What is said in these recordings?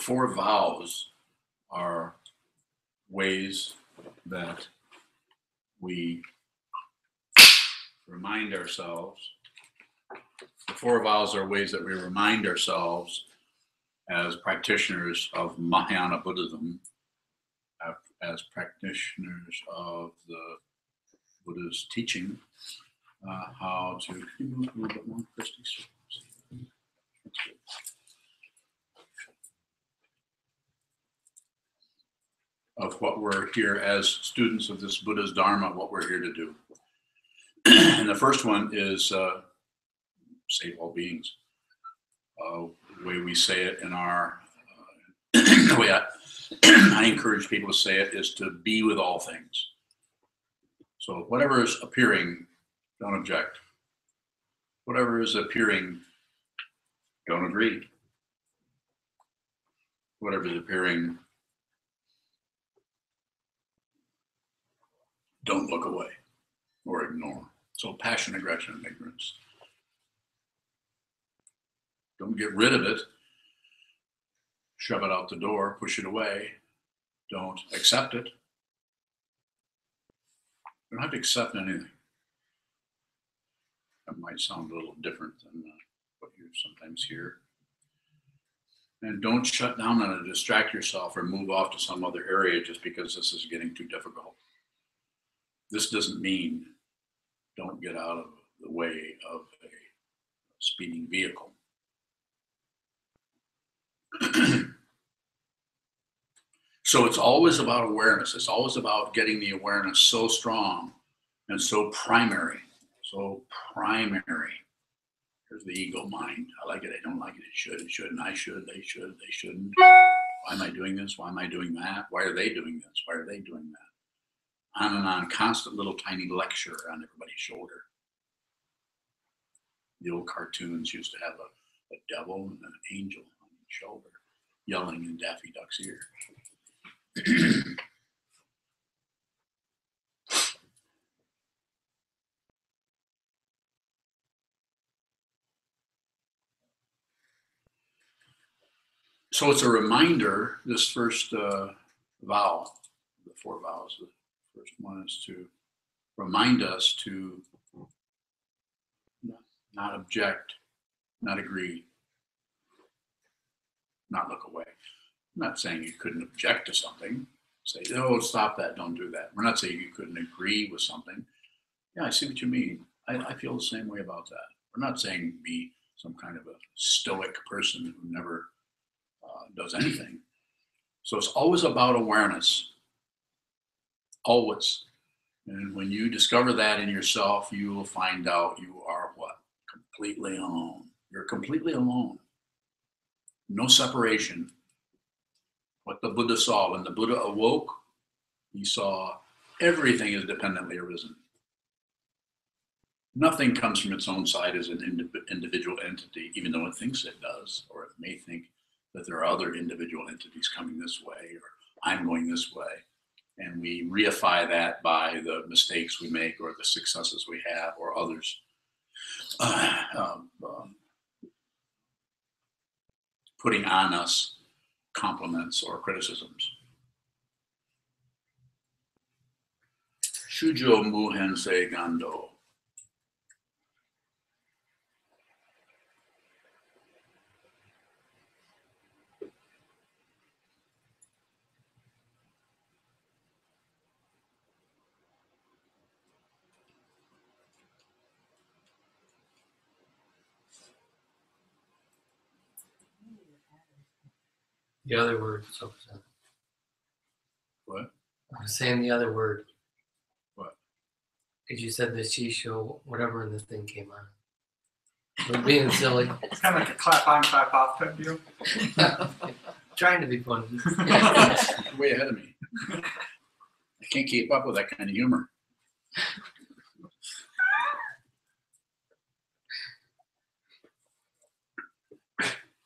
four vows are ways that we remind ourselves. The four vows are ways that we remind ourselves as practitioners of Mahayana Buddhism, as practitioners of the Buddha's teaching, how to, can you move a little bit more, Christy? Of what we're here as students of this Buddha's Dharma, what we're here to do. And the first one is save all beings. The way we say it in our, the way I encourage people to say it is to be with all things. So whatever is appearing, don't object. Whatever is appearing, don't agree. Whatever is appearing, don't look away or ignore. So passion, aggression, and ignorance. Don't get rid of it. Shove it out the door, push it away. Don't accept it. You don't have to accept anything. That might sound a little different than what you sometimes hear. And don't shut down and distract yourself or move off to some other area just because this is getting too difficult. This doesn't mean don't get out of the way of a speeding vehicle. So it's always about awareness. It's always about getting the awareness so strong and so primary. So primary. Here's the ego mind. I like it, I don't like it, it should, it shouldn't, I should, they shouldn't. Why am I doing this? Why am I doing that? Why are they doing this? Why are they doing that? On and on, constant little tiny lecture on everybody's shoulder. The old cartoons used to have a devil and an angel on each shoulder, yelling in Daffy Duck's ear. So it's a reminder, this first vow, the four vows, the first one is to remind us to not object, not agree, not look away. I'm not saying you couldn't object to something. Say, oh, stop that, don't do that. We're not saying you couldn't agree with something. Yeah, I see what you mean. I feel the same way about that. We're not saying be some kind of a stoic person who never does anything. So it's always about awareness. Always. And when you discover that in yourself, you will find out you are what? Completely alone. You're completely alone. No separation. What the Buddha saw, when the Buddha awoke, he saw everything is dependently arisen. Nothing comes from its own side as an individual entity, even though it thinks it does, or it may think that there are other individual entities coming this way, or I'm going this way. And we reify that by the mistakes we make, or the successes we have, or others. Putting on us compliments or criticisms. Shujo Muhensei Gando. The other word, Sokuzan. What? I was saying the other word. What? Because you said the shisho, whatever the thing came on. We're being silly. It's kind of like a clap on, clap off type deal. Trying to be funny. You're way ahead of me. I can't keep up with that kind of humor.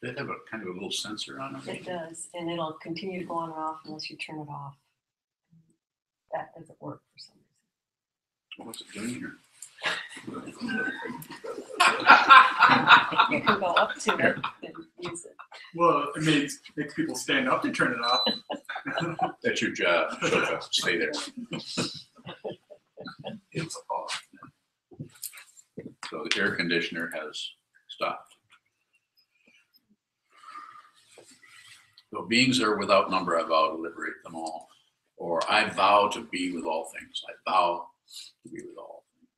Does it have a kind of a little sensor on it? It does, and it'll continue to go on and off unless you turn it off. That doesn't work for some reason. What's it doing here? You can go up to it and use it. Well, it makes people stand up to turn it off. That's your job. Shoka. Stay there. It's off. So the air conditioner has stopped. So beings are without number, I vow to liberate them all. Or I vow to be with all things. I vow to be with all things.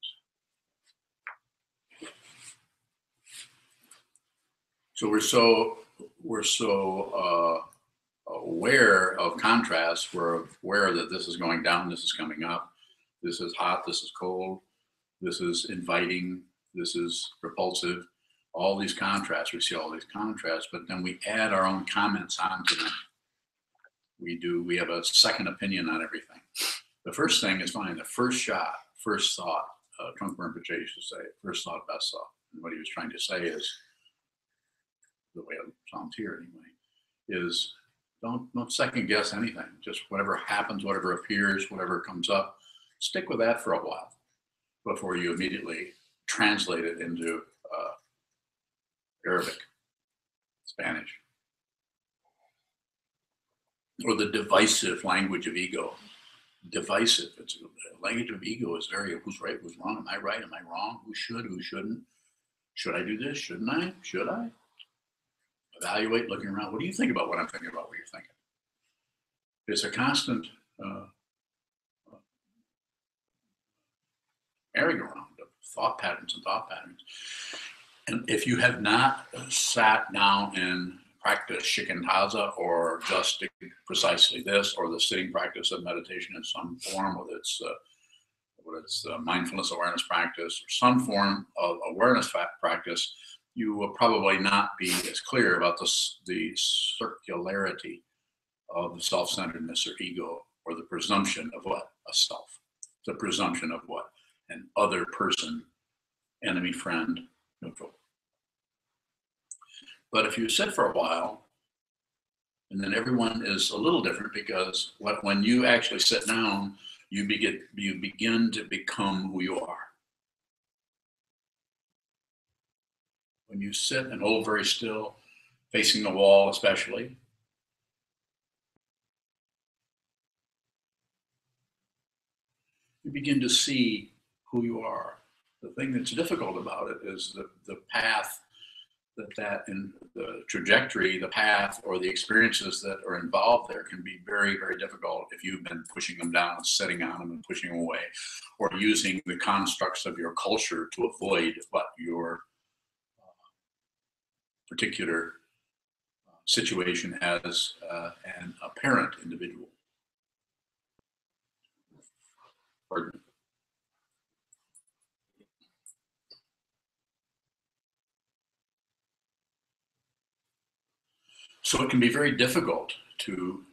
So we're so aware of contrast. We're aware that this is going down, this is coming up, this is hot, this is cold, this is inviting, this is repulsive. All these contrasts, we see all these contrasts, but then we add our own comments onto them. We have a second opinion on everything. The first thing is fine. The first shot, first thought, Trungpa Rinpoche used to say, first thought, best thought. And what he was trying to say is, the way it sounds here anyway, is don't second guess anything. Just whatever happens, whatever appears, whatever comes up, stick with that for a while before you immediately translate it into Arabic, Spanish, or the divisive language of ego. Divisive. It's a language of ego is very who's right, who's wrong. Am I right? Am I wrong? Who should? Who shouldn't? Should I do this? Shouldn't I? Should I? Evaluate, looking around. What do you think about what I'm thinking about? What you're thinking? It's a constant merry-go-round of thought patterns and thought patterns. And if you have not sat down and practiced shikantaza, or just precisely this, or the sitting practice of meditation in some form, whether it's mindfulness awareness practice or some form of awareness practice, you will probably not be as clear about the circularity of the self-centeredness or ego, or the presumption of what? A self. The presumption of what? An other person, enemy, friend, neutral. But if you sit for a while, and then everyone is a little different, because when you actually sit down, you begin to become who you are. When you sit and hold very still, facing the wall especially, you begin to see who you are. The thing that's difficult about it is the path in the trajectory, the path, or the experiences that are involved there can be very, very difficult if you've been pushing them down and sitting on them and pushing them away, or using the constructs of your culture to avoid what your particular situation as an apparent individual. Pardon me. So it can be very difficult to,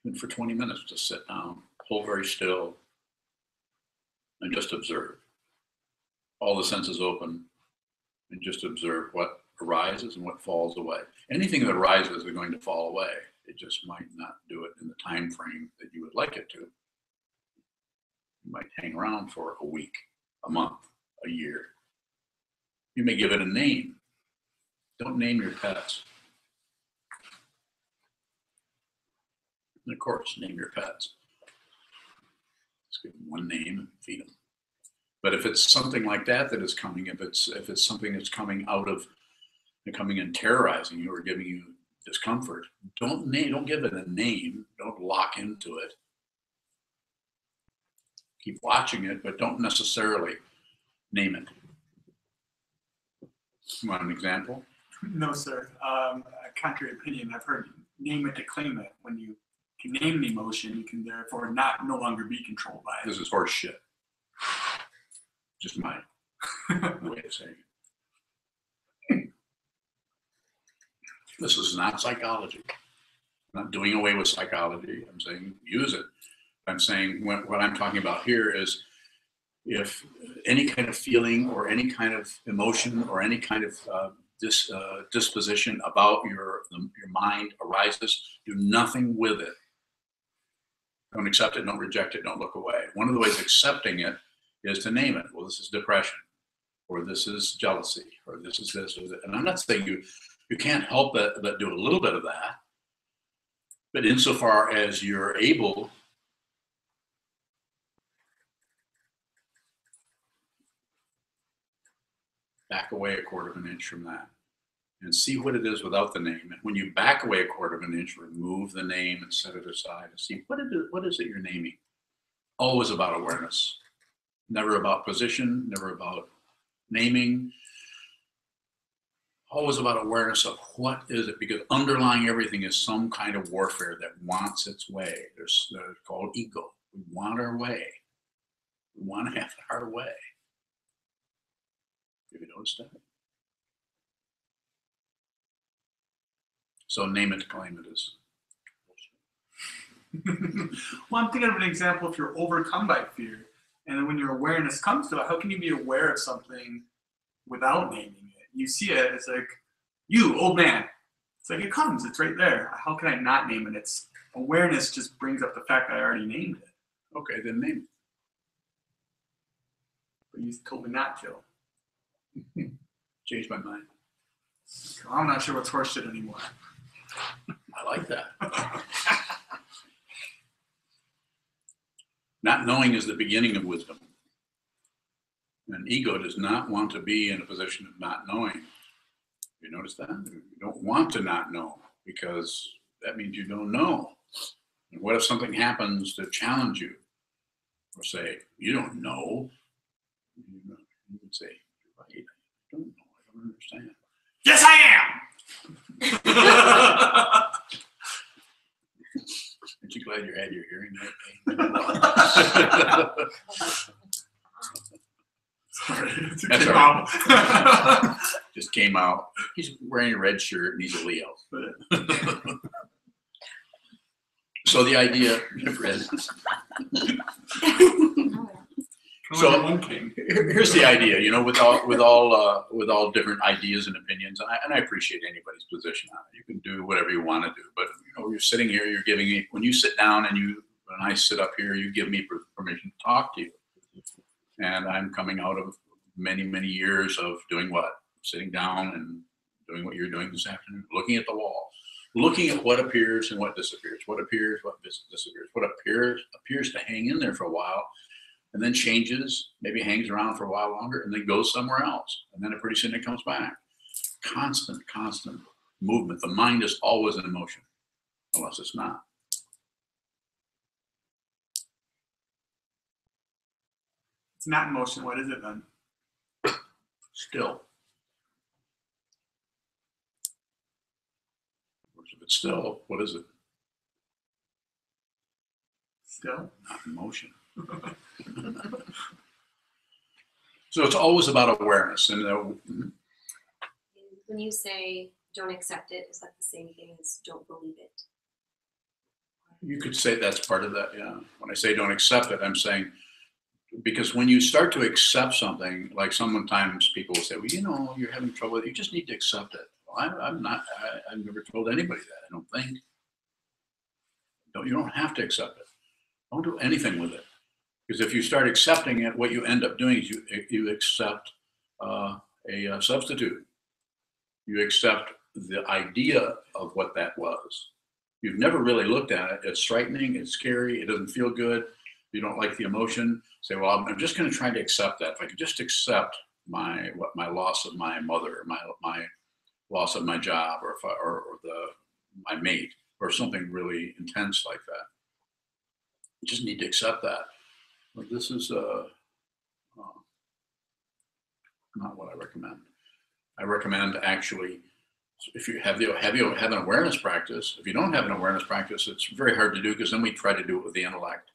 even for 20 minutes, to sit down, hold very still, and just observe. All the senses open, and just observe what arises and what falls away. Anything that arises is going to fall away. It just might not do it in the time frame that you would like it to. You might hang around for a week, a month, a year. You may give it a name. Don't name your pets. And of course, name your pets. Just give them one name and feed them. But if it's something like that is coming, if it's something that's coming out of, coming and terrorizing you or giving you discomfort, don't give it a name. Don't lock into it. Keep watching it, but don't necessarily name it. You want an example? No, sir. A contrary opinion. I've heard name it to claim it. When you can name the emotion, you can therefore no longer be controlled by it. This is horse shit. Just my way of saying it. This is not psychology. I'm not doing away with psychology. I'm saying use it. I'm saying what I'm talking about here is, if any kind of feeling or any kind of emotion or any kind of disposition about your mind arises, do nothing with it. Don't accept it, don't reject it, don't look away. One of the ways of accepting it is to name it. Well, this is depression, or this is jealousy, or this is this, or that. And I'm not saying You can't help but do a little bit of that. But insofar as you're able, back away a quarter of an inch from that and see what it is without the name. And when you back away a quarter of an inch, remove the name and set it aside and see what is it you're naming. Always about awareness, never about position, never about naming, always about awareness of what is it, because underlying everything is some kind of warfare that wants its way. They're called ego. We want our way. We want to have it our way. Have you noticed that? So name it to claim it is. Well, I'm thinking of an example if you're overcome by fear, and then when your awareness comes to it, how can you be aware of something without naming it? You see it, it's like, you, old man. It's like it comes, it's right there. How can I not name it? It's awareness just brings up the fact that I already named it. Okay, then name But you told me not to. it. Changed my mind. I'm not sure what's horseshit anymore. I like that. Not knowing is the beginning of wisdom. And ego does not want to be in a position of not knowing. You notice that? You don't want to not know because that means you don't know. And what if something happens to challenge you or say, you don't know? You would say, you're right, I don't know, I don't understand. Yes, I am! Aren't you glad you had your hearing that day? Sorry, it That's came all out. Just came out. He's wearing a red shirt and he's a Leo. So the idea, Fred. So One king. here's the idea, you know, with all different ideas and opinions, and I appreciate anybody's position on it. You can do whatever you want to do, but you know, you're sitting here, you're giving me, when you sit down and when I sit up here, you give me permission to talk to you. And I'm coming out of many, many years of doing what? Sitting down and doing what you're doing this afternoon, looking at the wall, looking at what appears and what disappears, what appears, what disappears, what appears to hang in there for a while, and then changes, maybe hangs around for a while longer, and then goes somewhere else. And then pretty soon it comes back. Constant movement. The mind is always in motion, unless it's not. It's not in motion. What is it then? Still. If it's still, what is it? Still? Not in motion. So it's always about awareness. And when you say don't accept it, is that the same thing as don't believe it? you could say that's part of that, yeah. When I say don't accept it, I'm saying, because when you start to accept something, like sometimes people will say, well, you know, you're having trouble with it, you just need to accept it. Well, I've never told anybody that, I don't think. You don't have to accept it. Don't do anything with it. Because if you start accepting it, what you end up doing is you accept a substitute. You accept the idea of what that was. You've never really looked at it. It's frightening, it's scary, it doesn't feel good. You don't like the emotion. Say, well, I'm just going to try to accept that. If I could just accept my loss of my mother, my loss of my job, or my mate, or something really intense like that. You just need to accept that. But this is not what I recommend. I recommend actually, if you have an awareness practice. If you don't have an awareness practice, it's very hard to do, because then we try to do it with the intellect.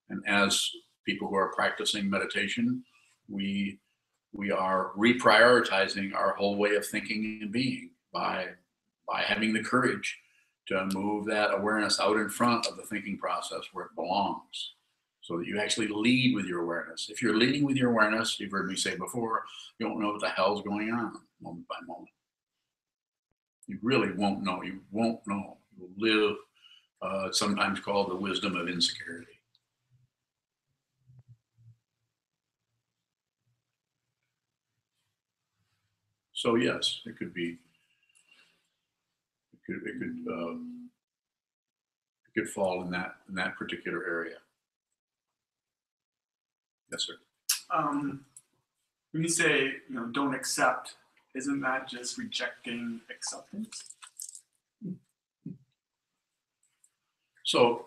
And as people who are practicing meditation, we are reprioritizing our whole way of thinking and being by having the courage to move that awareness out in front of the thinking process where it belongs, so that you actually lead with your awareness. If you're leading with your awareness, you've heard me say before, you won't know what the hell's going on moment by moment. You really won't know. You won't know. You'll live, it's sometimes called the wisdom of insecurity. So yes, it could be could fall in that particular area. Yes, sir. When you say, don't accept, isn't that just rejecting acceptance? So,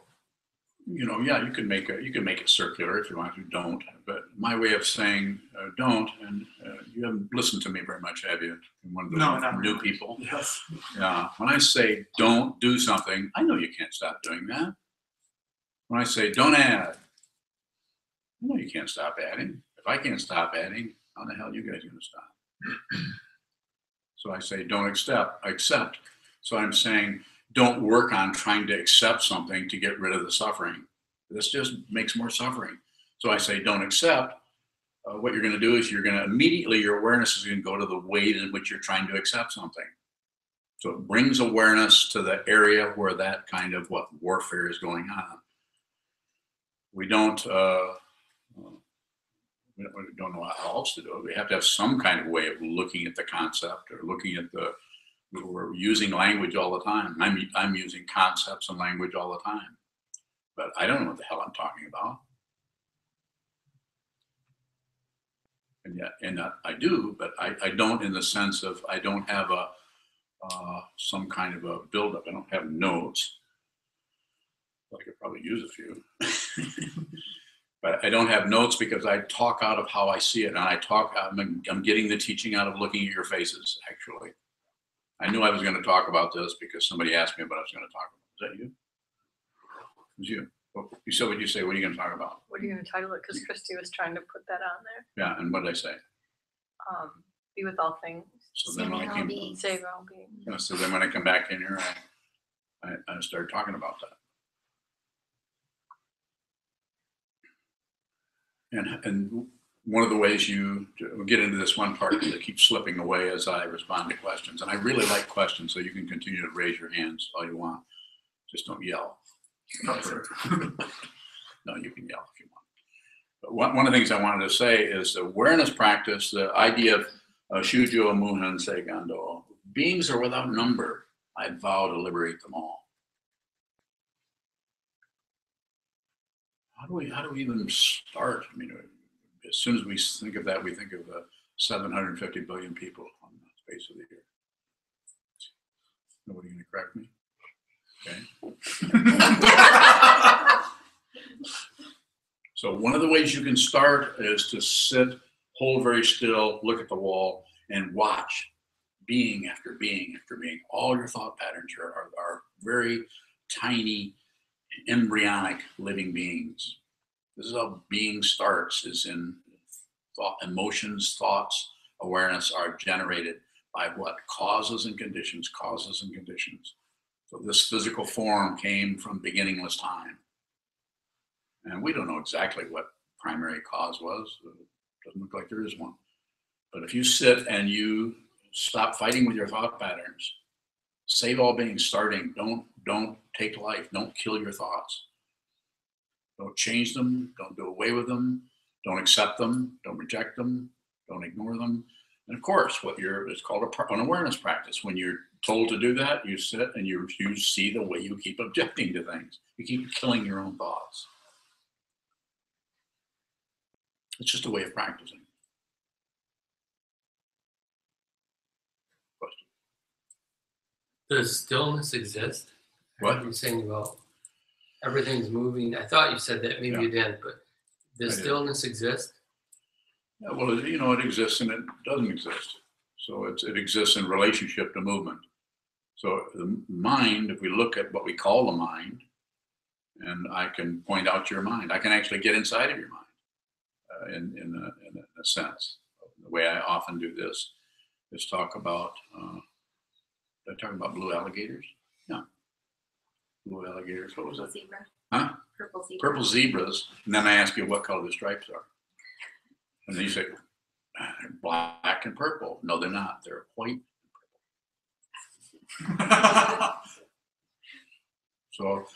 yeah, you can make it circular if you want to. Don't, but my way of saying don't, and you haven't listened to me very much, have you? One of those No, not new really. people. Yes. Yeah. When I say don't do something, I know you can't stop doing that. When I say don't add, I know you can't stop adding. If I can't stop adding, how the hell are you guys going to stop? So I say don't accept. So I'm saying don't work on trying to accept something to get rid of the suffering. This just makes more suffering. So I say don't accept. What you're going to do is you're going to immediately, your awareness is going to go to the way in which you're trying to accept something. So it brings awareness to the area where that kind of warfare is going on. We don't know how else to do it. We have to have some kind of way of looking at the concept or looking at we're using language all the time. I'm using concepts and language all the time, but I don't know what the hell I'm talking about. And I do, but I don't in the sense of I don't have some kind of a buildup. I don't have notes. I could probably use a few. But I don't have notes because I talk out of how I see it. And I'm getting the teaching out of looking at your faces, actually. I knew I was going to talk about this because somebody asked me what I was going to talk about. Is that you? It was you. Well, you said what you say. What are you going to talk about? What are you going to title it? Because Christy was trying to put that on there. Yeah, and what did I say? Be with all things. So then when I came, Save all beings. so then when I come back in here, I started talking about that. And one of the ways we'll get into this one part that keeps slipping away as I respond to questions. And I really like questions, so you can continue to raise your hands all you want. Just don't yell. No, you can yell if you want. But one of the things I wanted to say is the awareness practice, the idea of Shujo Muhan Seigando, beings are without number. I vow to liberate them all. How do we even start? I mean, as soon as we think of that, we think of 750 billion people on the face of the earth. Nobody going to correct me? Okay. So one of the ways you can start is to sit, hold very still, look at the wall, and watch being after being after being. All your thought patterns are very tiny, embryonic living beings. This is how being starts, is in thought, emotions, thoughts, awareness are generated by what? Causes and conditions, causes and conditions. So this physical form came from beginningless time. And we don't know exactly what primary cause was. It doesn't look like there is one. But if you sit and you stop fighting with your thought patterns, save all beings starting, don't take life, don't kill your thoughts. Don't change them, don't do away with them, don't accept them, don't reject them, don't ignore them. And of course, it's called an awareness practice. When you're told to do that, you sit and you see the way you keep objecting to things. You keep killing your own thoughts. It's just a way of practicing. Question. Does stillness exist? What? You're saying about everything's moving. I thought you said that, maybe you didn't, but does stillness exist? Yeah, well, it exists and it doesn't exist. So it exists in relationship to movement. So the mind, if we look at what we call the mind, and I can point out your mind, I can actually get inside of your mind in a sense. The way I often do this is talk about, did I talk about blue alligators? No. Blue alligators, what was that? Zebra. Huh? Purple zebra. Purple zebras, and then I ask you what color the stripes are. And then you say, they're black and purple. No, they're not. They're white and purple. So,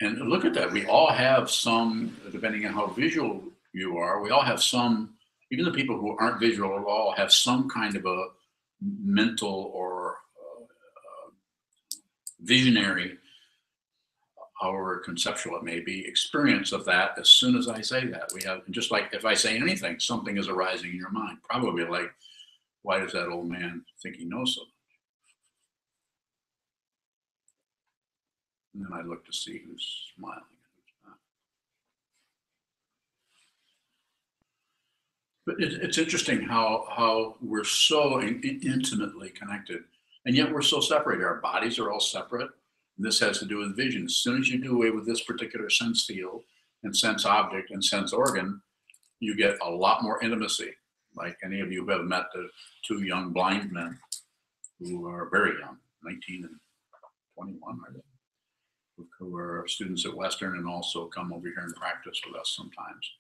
and look at that. We all have some, depending on how visual you are, we all have some, even the people who aren't visual at all have some kind of a mental or visionary, however conceptual it may be, experience of that as soon as I say that. We have, just like if I say anything, something is arising in your mind. Probably like, why does that old man think he knows so much? And then I look to see who's smiling and who's not. But it's interesting how we're so intimately connected, and yet we're so separated. Our bodies are all separate. And this has to do with vision. As soon as you do away with this particular sense field and sense object and sense organ, you get a lot more intimacy. Like any of you who have met the two young blind men who are very young, 19 and 21, are they? Who are students at Western and also come over here and practice with us sometimes.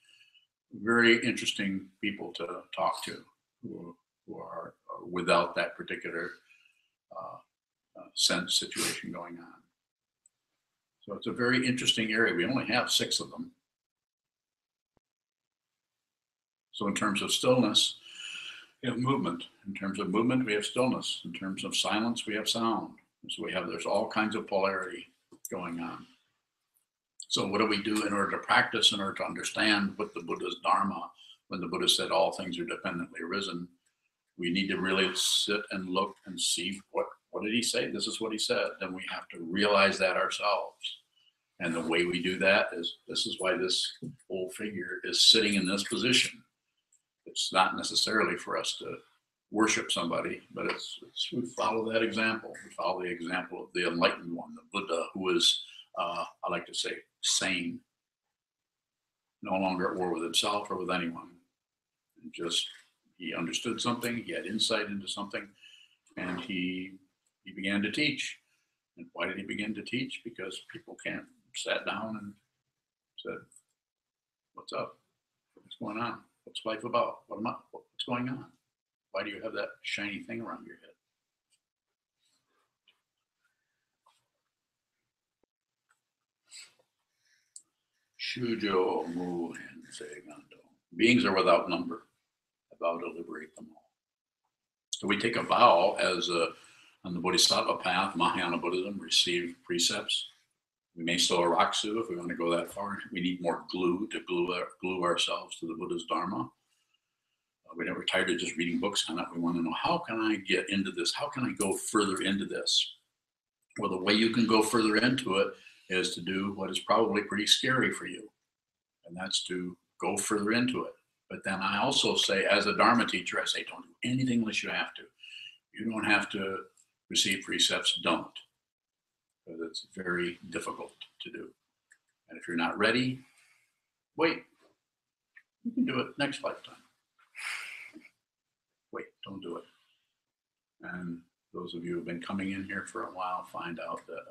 Very interesting people to talk to who are without that particular sense situation going on. So it's a very interesting area. We only have 6 of them. So in terms of stillness, we have movement. In terms of movement, we have stillness. In terms of silence, we have sound. So there's all kinds of polarity going on. So what do we do in order to practice, in order to understand what the Buddha's Dharma, when the Buddha said all things are dependently arisen? We need to really sit and look and see what did he say? This is what he said. And we have to realize that ourselves. And the way we do that is, this is why this old figure is sitting in this position. It's not necessarily for us to worship somebody, but we follow that example. We follow the example of the enlightened one, the Buddha, who is, I like to say, sane, no longer at war with himself or with anyone. And just, he understood something, he had insight into something, and he began to teach. And why did he begin to teach? Because people sat down and said, what's up? What's going on? What's life about? What's going on? Why do you have that shiny thing around your head? Shujo mu hensei gando. Beings are without number. A vow to liberate them all. So we take a vow as on the Bodhisattva path, Mahayana Buddhism, receive precepts. We may sow a raksu if we want to go that far. We need more glue to glue ourselves to the Buddha's Dharma. We're never tired of just reading books on it. We want to know, how can I get into this? How can I go further into this? Well, the way you can go further into it is to do what is probably pretty scary for you. And that's to go further into it. But then I also say, as a Dharma teacher, I say, don't do anything unless you have to. You don't have to receive precepts, don't. Because it's very difficult to do. And if you're not ready, wait. You can do it next lifetime. Wait, don't do it. And those of you who have been coming in here for a while find out that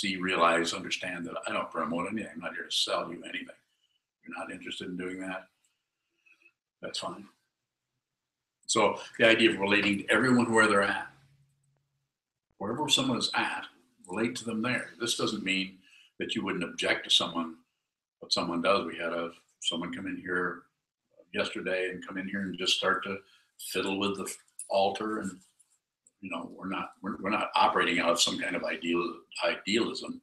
may realize, understand that I don't promote anything. I'm not here to sell you anything. If you're not interested in doing that, that's fine. So the idea of relating to everyone where they're at, wherever someone is at, relate to them there. This doesn't mean that you wouldn't object to someone, what someone does. We had someone come in here yesterday and come in here and just start to fiddle with the altar, and we're not operating out of some kind of idealism.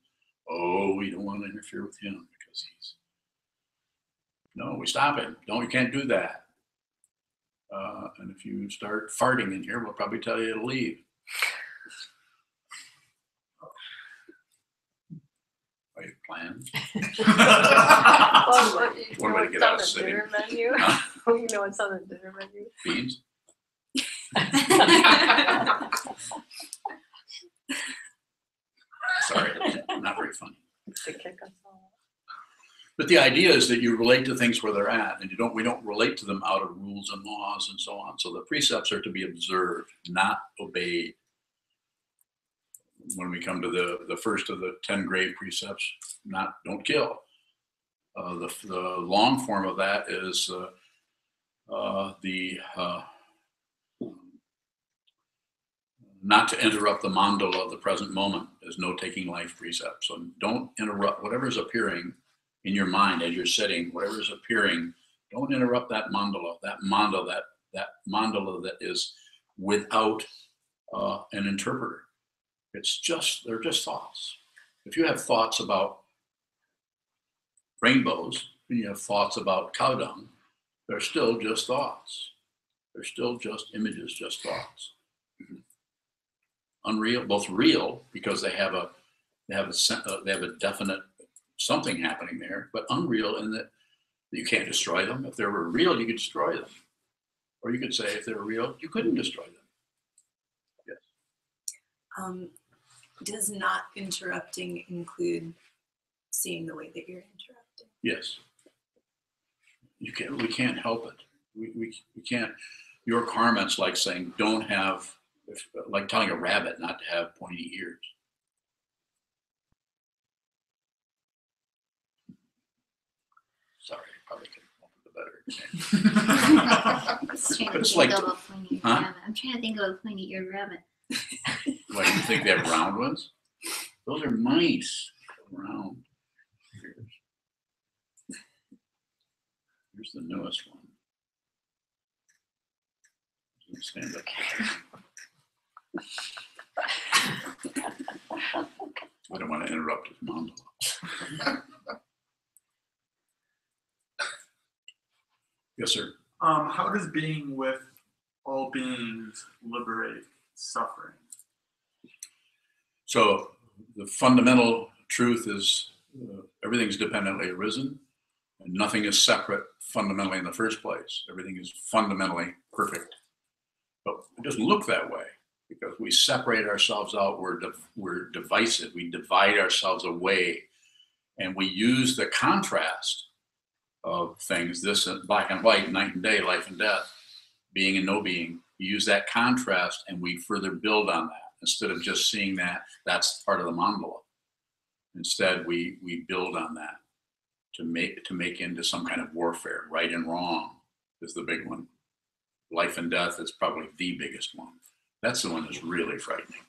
Oh, we don't want to interfere with him because we stop him. You can't do that. And if you start farting in here, we'll probably tell you to leave. Are you planned? One way to get out of sitting. Menu. You know what's on the dinner menu? Beans. Sorry, not very funny. To kick us off. But the idea is that you relate to things where they're at, and we don't relate to them out of rules and laws and so on. So the precepts are to be observed, not obeyed. When we come to the first of the 10 grave precepts, don't kill. The long form of that is not to interrupt the mandala of the present moment. There's no taking life precept. So don't interrupt whatever's appearing in your mind as you're sitting, whatever's appearing, don't interrupt that mandala, that mandala that is without an interpreter. They're just thoughts. If you have thoughts about rainbows and you have thoughts about cow dung, they're still just thoughts. They're still just images, just thoughts. Unreal, both real because they have a definite something happening there, but unreal in that you can't destroy them. If they were real, you could destroy them. Or you could say if they were real, you couldn't destroy them. Yes. Does not interrupting include seeing the way that you're interrupting? Yes. We can't help it. We can't. Your karma's like saying don't have, like telling a rabbit not to have pointy ears. Sorry, I probably could come up with a better example. I was trying to It's think like of a pointy-eared huh? rabbit. I'm trying to think of a pointy-eared rabbit. Why, you think they have round ones? Those are mice. Round. Here's the newest one. Stand up. I don't want to interrupt his monologue. Yes, sir. How does being with all beings liberate suffering? So the fundamental truth is everything's dependently arisen and nothing is separate fundamentally in the first place. Everything is fundamentally perfect. But it doesn't look that way because we separate ourselves out. We're divisive. We divide ourselves away and we use the contrast of things, this black and white, night and day, life and death, being and no being. We use that contrast and we further build on that instead of just seeing that that's part of the mandala. Instead, we build on that to make into some kind of warfare. Right and wrong is the big one. Life and death is probably the biggest one. That's the one that's really frightening.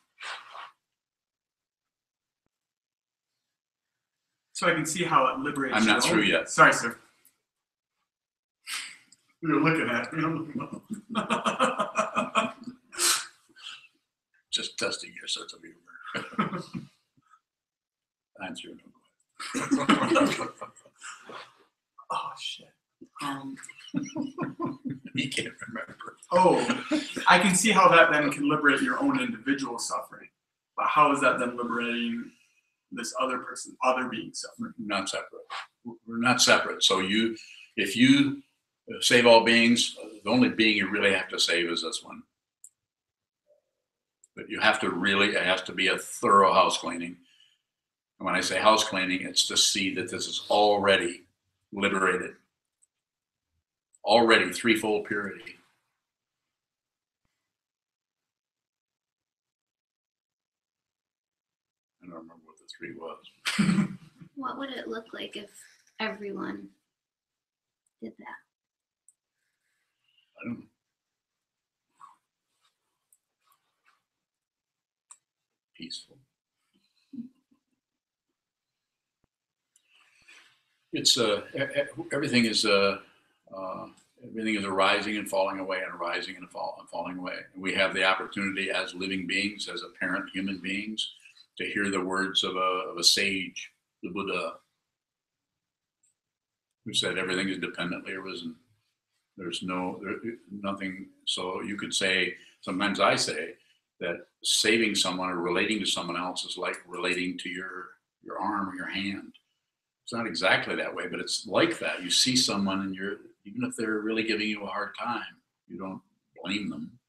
So I can see how it liberates. I'm not your through own- yet. Sorry, sir. You're looking at me. Just testing your sense of humor. Answer no question. Oh shit. He can't remember. Oh, I can see how that then can liberate your own individual suffering. But how is that then liberating this other person, other being suffering? Not separate. We're not separate. So if you save all beings, the only being you really have to save is this one. But you have to it has to be a thorough house cleaning. And when I say house cleaning, it's to see that this is already liberated. Already threefold purity. I don't remember what the three was. What would it look like if everyone did that? I don't know. Peaceful. It's everything is arising and falling away and arising and falling away. And we have the opportunity as living beings, as apparent human beings, to hear the words of a sage, the Buddha, who said everything is dependently arisen. There's nothing. So you could say, sometimes I say that saving someone or relating to someone else is like relating to your arm or your hand. It's not exactly that way, but it's like that. You see someone and even if they're really giving you a hard time, you don't blame them.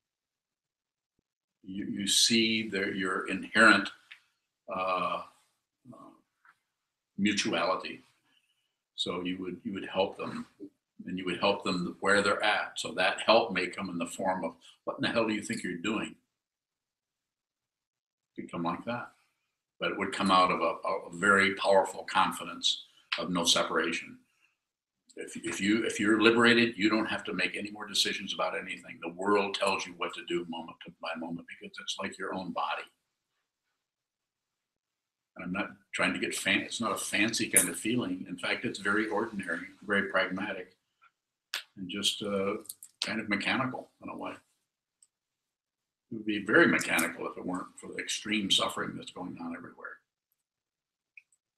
You see your inherent mutuality. So you would help them, and you would help them where they're at. So that help may come in the form of, what in the hell do you think you're doing? It could come like that. But it would come out of a very powerful confidence of no separation. If you're liberated, you don't have to make any more decisions about anything. The world tells you what to do moment by moment because it's like your own body. And I'm not trying to get fancy. It's not a fancy kind of feeling. In fact, it's very ordinary, very pragmatic, and just kind of mechanical in a way. It would be very mechanical if it weren't for the extreme suffering that's going on everywhere.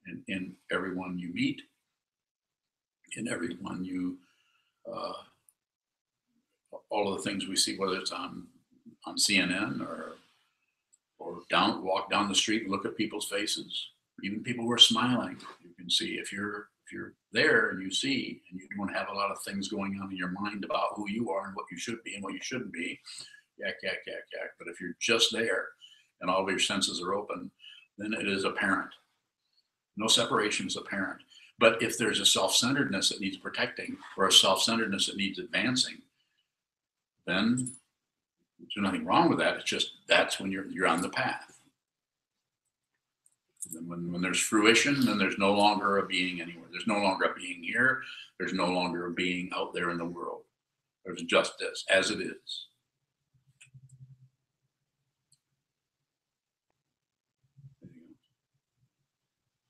And in everyone you meet, in everyone you, all of the things we see, whether it's on CNN or walk down the street and look at people's faces, even people who are smiling. You can see if you're there and you see, and you don't have a lot of things going on in your mind about who you are and what you should be and what you shouldn't be, yak, yak, yak, yak. But if you're just there and all of your senses are open, then it is apparent. No separation is apparent. But if there's a self-centeredness that needs protecting or a self-centeredness that needs advancing, then there's nothing wrong with that. It's just that's when you're on the path. And when there's fruition, then there's no longer a being anywhere. There's no longer a being here. There's no longer a being out there in the world. There's just this, as it is.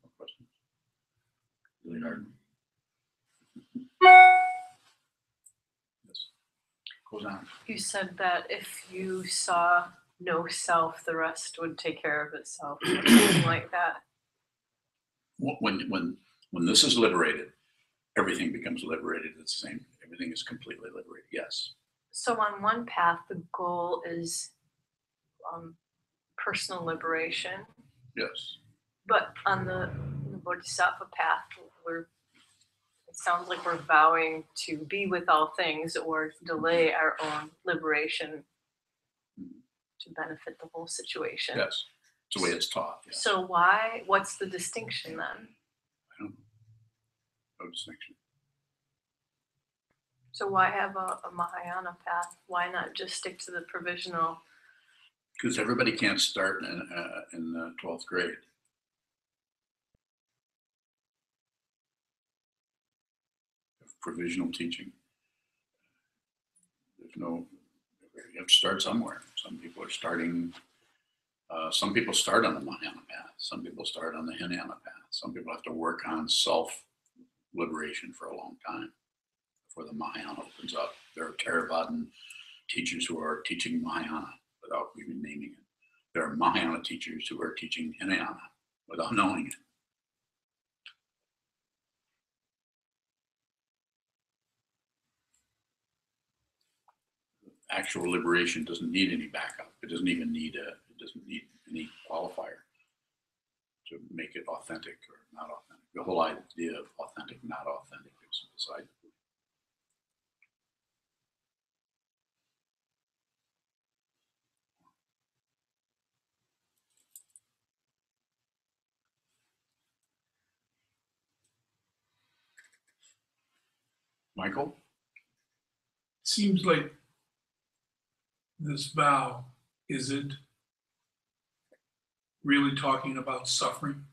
No questions? Really hard. Yes. Goes on. You said that if you saw no self, the rest would take care of itself, or something like that. When this is liberated, everything becomes liberated. It's the same. Everything is completely liberated. Yes. So on one path, the goal is personal liberation, Yes. but on the Bodhisattva path, it sounds like we're vowing to be with all things or delay our own liberation to benefit the whole situation. Yes. It's the way it's taught. Yes. So what's the distinction then? I don't know. No distinction. So why have a Mahayana path? Why not just stick to the provisional? Because everybody can't start in the 12th grade. Provisional teaching. You have to start somewhere. Some people are starting, some people start on the Mahayana path. Some people start on the Hinayana path. Some people have to work on self-liberation for a long time before the Mahayana opens up. There are Theravadan teachers who are teaching Mahayana without even naming it. There are Mahayana teachers who are teaching Hinayana without knowing it. Actual liberation doesn't need any backup. It doesn't even need any qualifier to make it authentic or not authentic. The whole idea of authentic, not authentic is beside the point. Michael? Seems like this vow isn't really talking about suffering.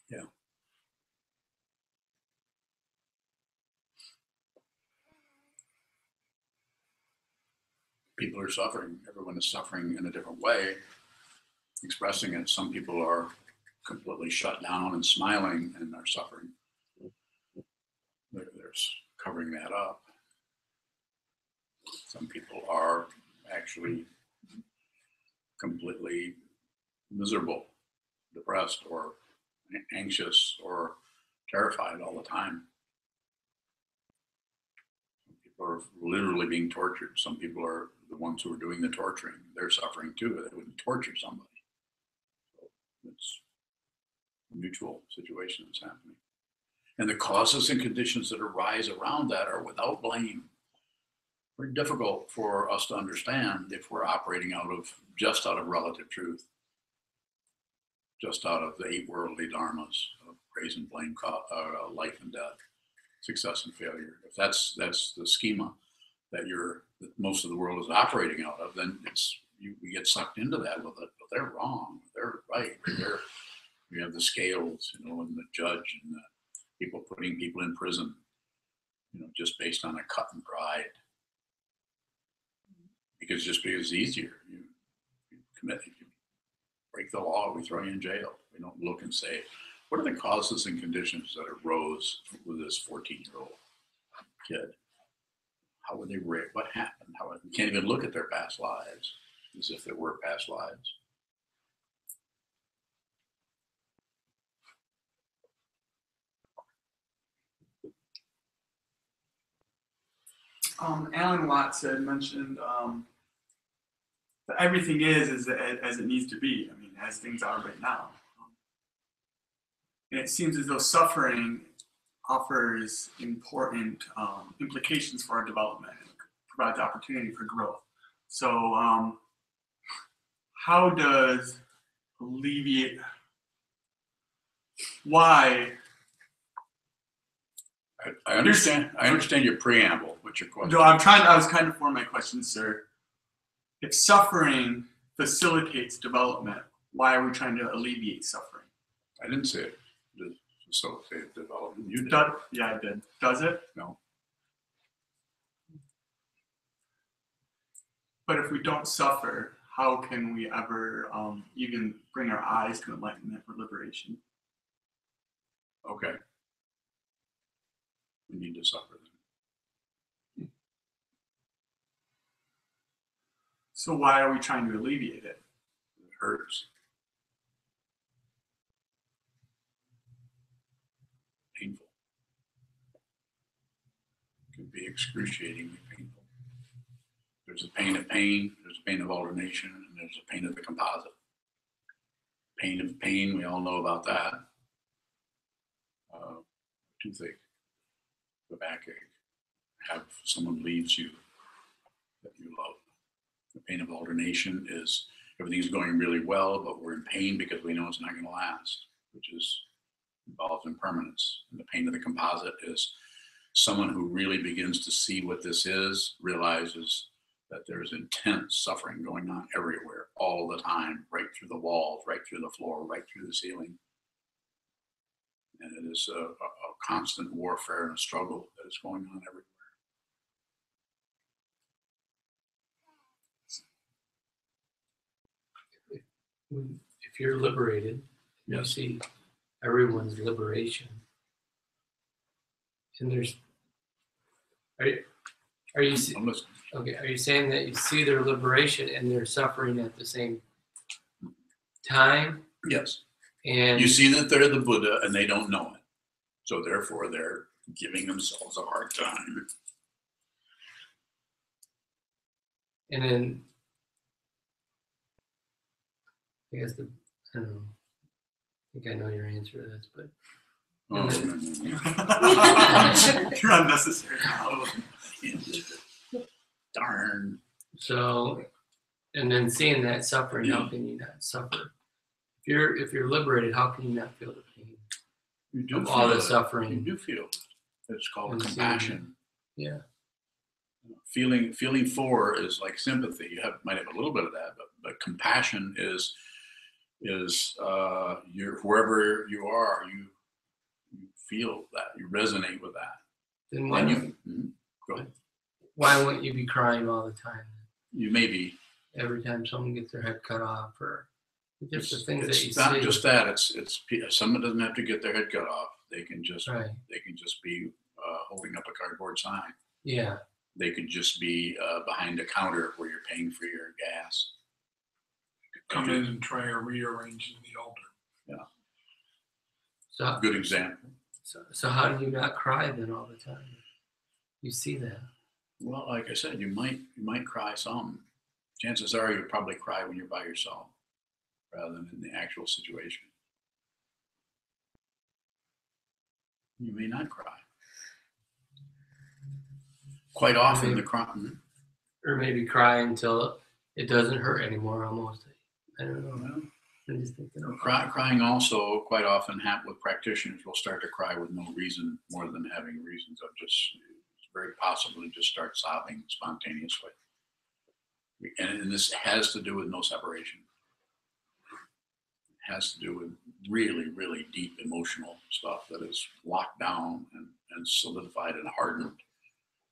Yeah. People are suffering. Everyone is suffering in a different way, expressing it. Some people are completely shut down and smiling and are suffering. They're covering that up. Some people are actually completely miserable, depressed, or anxious, or terrified all the time. Some people are literally being tortured. Some people are the ones who are doing the torturing. They're suffering too. They wouldn't torture somebody. So it's a mutual situation that's happening. And the causes and conditions that arise around that are without blame. Very difficult for us to understand if we're operating just out of relative truth, just out of the 8 worldly dharmas of praise and blame, life and death, success and failure. If that's the schema that most of the world is operating out of, then we get sucked into that with it. But they're wrong. They're right. We have the scales, and the judge and the people putting people in prison, just based on a cut and dried. Because it's easier. You break the law, we throw you in jail. We don't look and say, What are the causes and conditions that arose with this 14-year-old kid? How were they raised? What happened? You can't even look at their past lives as if there were past lives. Alan Watts had mentioned that everything is as it needs to be. I mean, as things are right now. And it seems as though suffering offers important implications for our development and provides opportunity for growth. So, how does alleviate? Why? I understand your preamble, but your question. No, I was kind of forming my question, sir. If suffering facilitates development, why are we trying to alleviate suffering? I didn't say it to facilitate development. You did. Yeah, I did. Does it? No. But if we don't suffer, how can we ever even bring our eyes to enlightenment or liberation? Okay. We need to suffer then. So why are we trying to alleviate it? It hurts. Painful. It can be excruciatingly painful. There's a pain of pain, there's a pain of alternation, and there's a pain of the composite. Pain of pain, we all know about that. Toothache, the backache, have someone leaves you that you love. The pain of alternation is everything's going really well, but we're in pain because we know it's not going to last, which is involved impermanence. And the pain of the composite is someone who really begins to see what this is, realizes that there's intense suffering going on everywhere, all the time, right through the walls, right through the floor, right through the ceiling. And it is a constant warfare and a struggle that is going on everywhere. If you're liberated, you Yes. see everyone's liberation. And there's, are you I'm listening. okay? Are you saying that you see their liberation and they're suffering at the same time? Yes. And You see that they're the Buddha and they don't know it. So therefore they're giving themselves a hard time. and then I guess I don't know. I think I know your answer to this, but Oh, You're unnecessary. darn. so, and then seeing that suffering, how can you not suffer? If you're liberated, how can you not feel the pain You do of feel all the it. suffering? You do feel it. It's called And compassion. Yeah. Feeling for is like sympathy. You might have a little bit of that, but compassion is wherever you are, you feel that, you resonate with that. Then Go ahead. why wouldn't you be crying all the time? You may be. Every time someone gets their head cut off, or just the things that It's you not see. just that. It's someone doesn't have to get their head cut off. They can just Right. be holding up a cardboard sign. Yeah. They could just be behind a counter where you're paying for your gas. Come in and try rearranging the altar. So Good example. so how do you not cry then all the time? You see that. Well, like I said, you might cry some. Chances are you'll probably cry when you're by yourself rather than in the actual situation. You may not cry. Quite often the crying. Or maybe cry until it doesn't hurt anymore almost. I don't know. Well, I'm just thinking of crying also quite often happen with practitioners will start to cry with no reason more than having reasons of just very possibly just start sobbing spontaneously. And this has to do with no separation. It has to do with really, really deep emotional stuff that is locked down and solidified and hardened.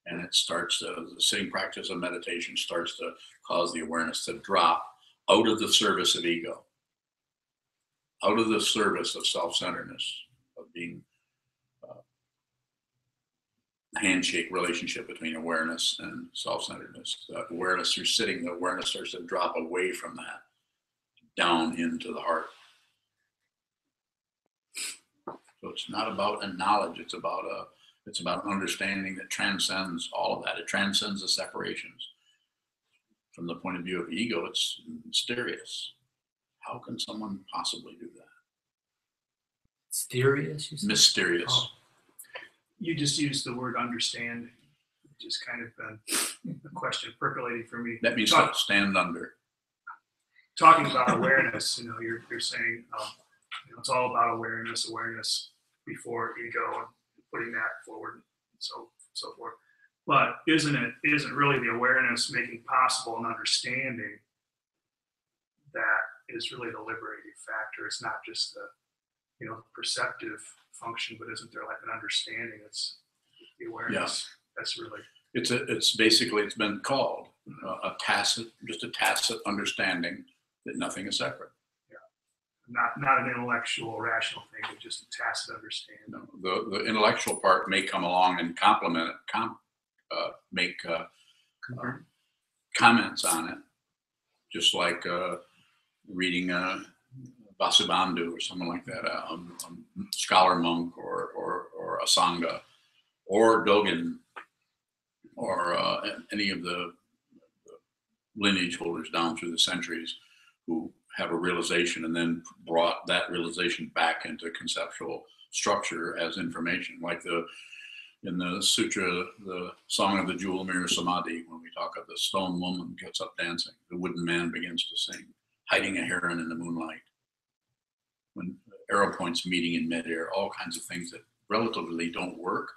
And it starts the same practice of meditation starts to cause the awareness to drop out of the service of ego. out of the service of self-centeredness, of being handshake relationship between awareness and self-centeredness. Awareness, you're sitting, the awareness starts to drop away from that, down into the heart. So it's not about a knowledge, it's about understanding that transcends all of that. It transcends the separations. From the point of view of ego, it's mysterious. How can someone possibly do that? Mysterious, you said? Mysterious. Oh. You just used the word understand, just kind of a question percolating for me. That means stand under. Talking about awareness, you're saying it's all about awareness before ego, and putting that forward, and so forth. But isn't really the awareness making possible an understanding that is really the liberating factor? It's not just the perceptive function, but isn't there like an understanding? It's the awareness. Yeah. That's really. It's basically, it's been called a tacit understanding that nothing is separate. Yeah. Not an intellectual, rational thing, but just a tacit understanding. No, the intellectual part may come along and complement it, make comments on it, just like reading Vasubandhu or someone like that, a scholar monk or a Sangha or Dogen or any of the lineage holders down through the centuries who have a realization and then brought that realization back into conceptual structure as information. Like in the sutra, the Song of the Jewel Mirror Samadhi, when we talk of the stone woman gets up dancing, the wooden man begins to sing, hiding a heron in the moonlight. When arrow points meeting in midair, all kinds of things that relatively don't work,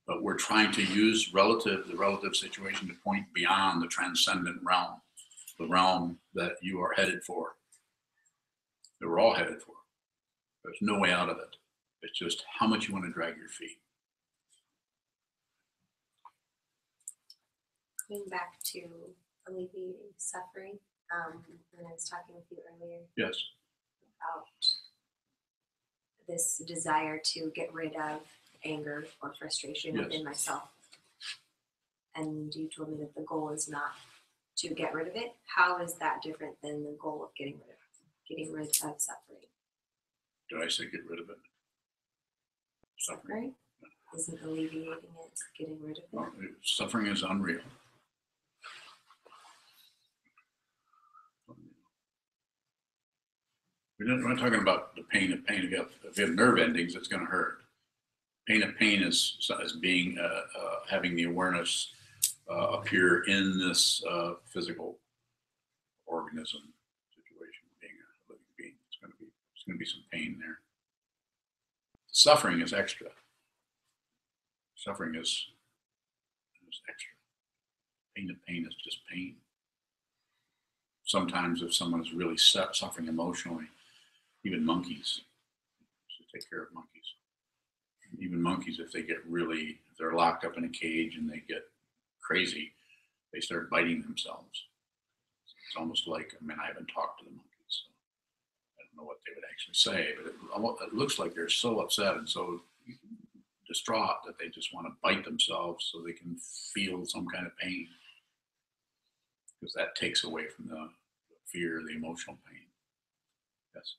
but we're trying to use the relative situation to point beyond the transcendent realm, the realm that you are headed for, that we're all headed for. There's no way out of it. It's just how much you want to drag your feet. Going back to alleviating suffering, when I was talking with you earlier. Yes. About this desire to get rid of anger or frustration within myself. And you told me that the goal is not to get rid of it. How is that different than the goal of getting rid of suffering? Did I say get rid of it? Suffering? Isn't alleviating it getting rid of it? Well, suffering is unreal. We're not talking about the pain of pain. If you have nerve endings, it's going to hurt. Pain of pain is being having the awareness appear in this physical organism situation, being a living being. There's going to be some pain there. Suffering is extra. Suffering is extra. Pain of pain is just pain. Sometimes if someone is really suffering emotionally, even monkeys, so take care of monkeys. Even monkeys, if they're locked up in a cage and they get crazy, they start biting themselves. It's almost like, I haven't talked to the monkeys, so I don't know what they would actually say, but it looks like they're so upset and so distraught that they just want to bite themselves so they can feel some kind of pain, because that takes away from the fear, the emotional pain. Yes.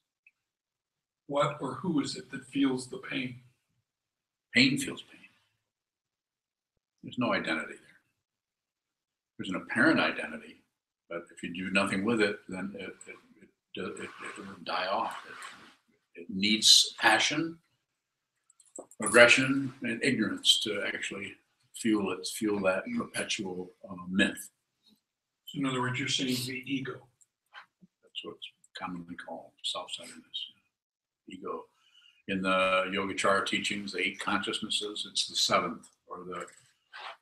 What or who is it that feels the pain? Pain feels pain. There's no identity there. There's an apparent identity, but if you do nothing with it, then it will die off. It needs passion, aggression, and ignorance to actually feel that perpetual myth. So in other words, you're saying the ego. That's what's commonly called self-centeredness. Ego. In the Yogacara teachings, the 8 consciousnesses, it's the 7th, or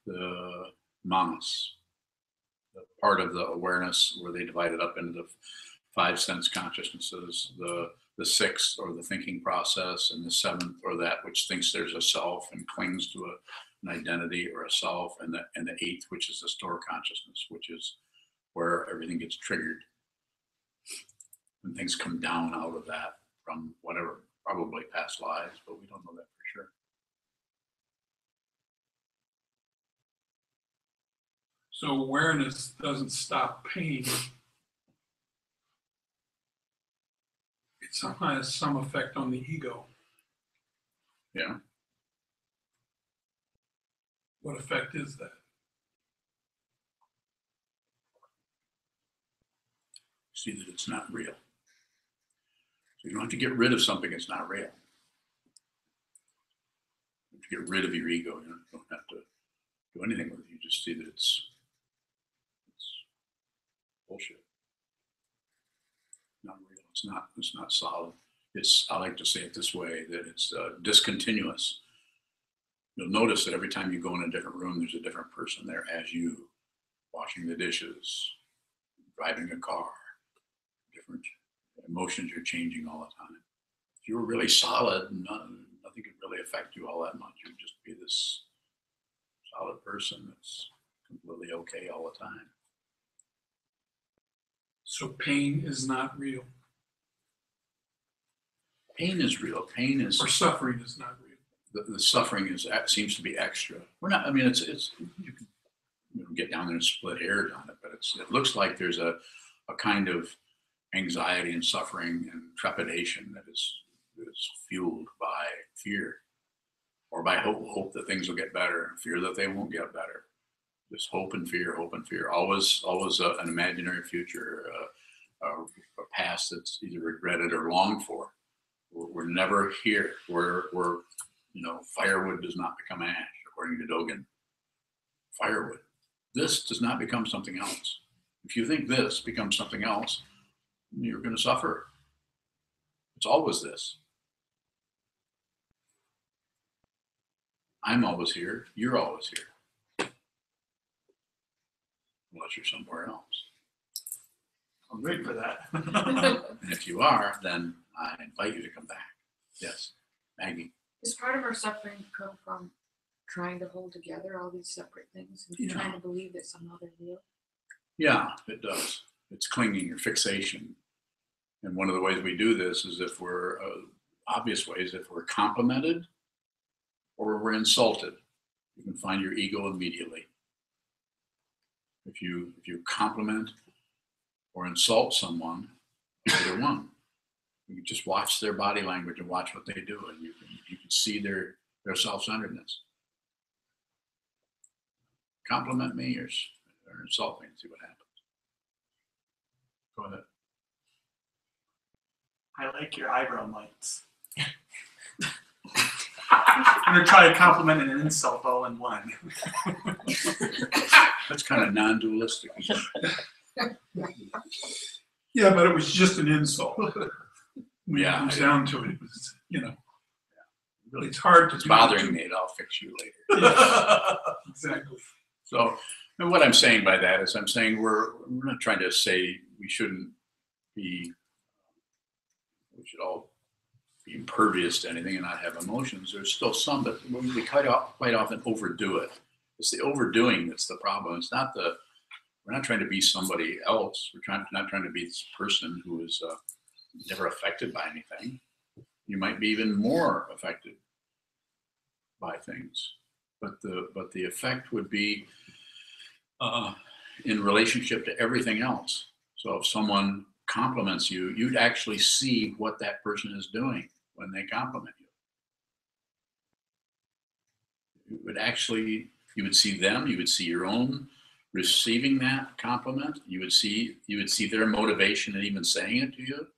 the manas, the part of the awareness where they divide it up into the 5 sense consciousnesses, the 6th, or the thinking process, and the 7th, or that which thinks there's a self and clings to an identity or a self, and the 8th, which is the store consciousness, which is where everything gets triggered when things come down out of that from whatever, probably past lives, but we don't know that for sure. So awareness doesn't stop pain. It somehow has some effect on the ego. Yeah. What effect is that? See that it's not real. So you don't have to get rid of something that's not real. You have to get rid of your ego. You don't have to do anything with it. You just see that it's bullshit. Not real. It's not solid. I like to say it this way, that it's discontinuous. You'll notice that every time you go in a different room, there's a different person there as you, washing the dishes, driving a car. Different emotions are changing all the time. If you were really solid, nothing could really affect you all that much. You'd just be this solid person that's completely okay all the time. So pain is not real. Pain is real. Pain is, or suffering is not real. The suffering seems to be extra. We're not. I mean, it's you can get down there and split hairs on it, but it looks like there's a kind of anxiety and suffering and trepidation that is fueled by fear, or by hope that things will get better, fear that they won't get better. Just hope and fear, always an imaginary future, a past that's either regretted or longed for. We're never here. We're firewood does not become ash, according to Dogen. Firewood. This does not become something else. If you think this becomes something else, you're going to suffer. It's always this. I'm always here. You're always here. Unless you're somewhere else. I'm waiting for that. And if you are, then I invite you to come back. Yes, Maggie. Does part of our suffering come from trying to hold together all these separate things and trying to believe that somehow they're real? Yeah, it does. It's clinging or fixation. And one of the ways we do this is if we're, obvious ways, if we're complimented or we're insulted. You can find your ego immediately. If you compliment or insult someone, either one. You can just watch their body language and watch what they do, and you can see their self-centeredness. Compliment me or insult me and see what happens. Go ahead. I like your eyebrow mites. I'm gonna try to compliment and insult all in one. That's kind of non-dualistic. Yeah, but it was just an insult. When Yeah, it comes down to it, it was, really, it's hard to. It's bothering me. I'll fix you later. Yeah, exactly. So, and what I'm saying by that is, I'm saying we're not trying to say we shouldn't be. We should all be impervious to anything and not have emotions. There's still some, but we quite often overdo it. It's the overdoing that's the problem. It's not the. We're not trying to be somebody else. We're not trying to be this person who is never affected by anything. You might be even more affected by things, but the effect would be in relationship to everything else. So if someone compliments you, you'd actually see what that person is doing when they compliment you. You would see them. You would see your own receiving that compliment. You would see their motivation in even saying it to you.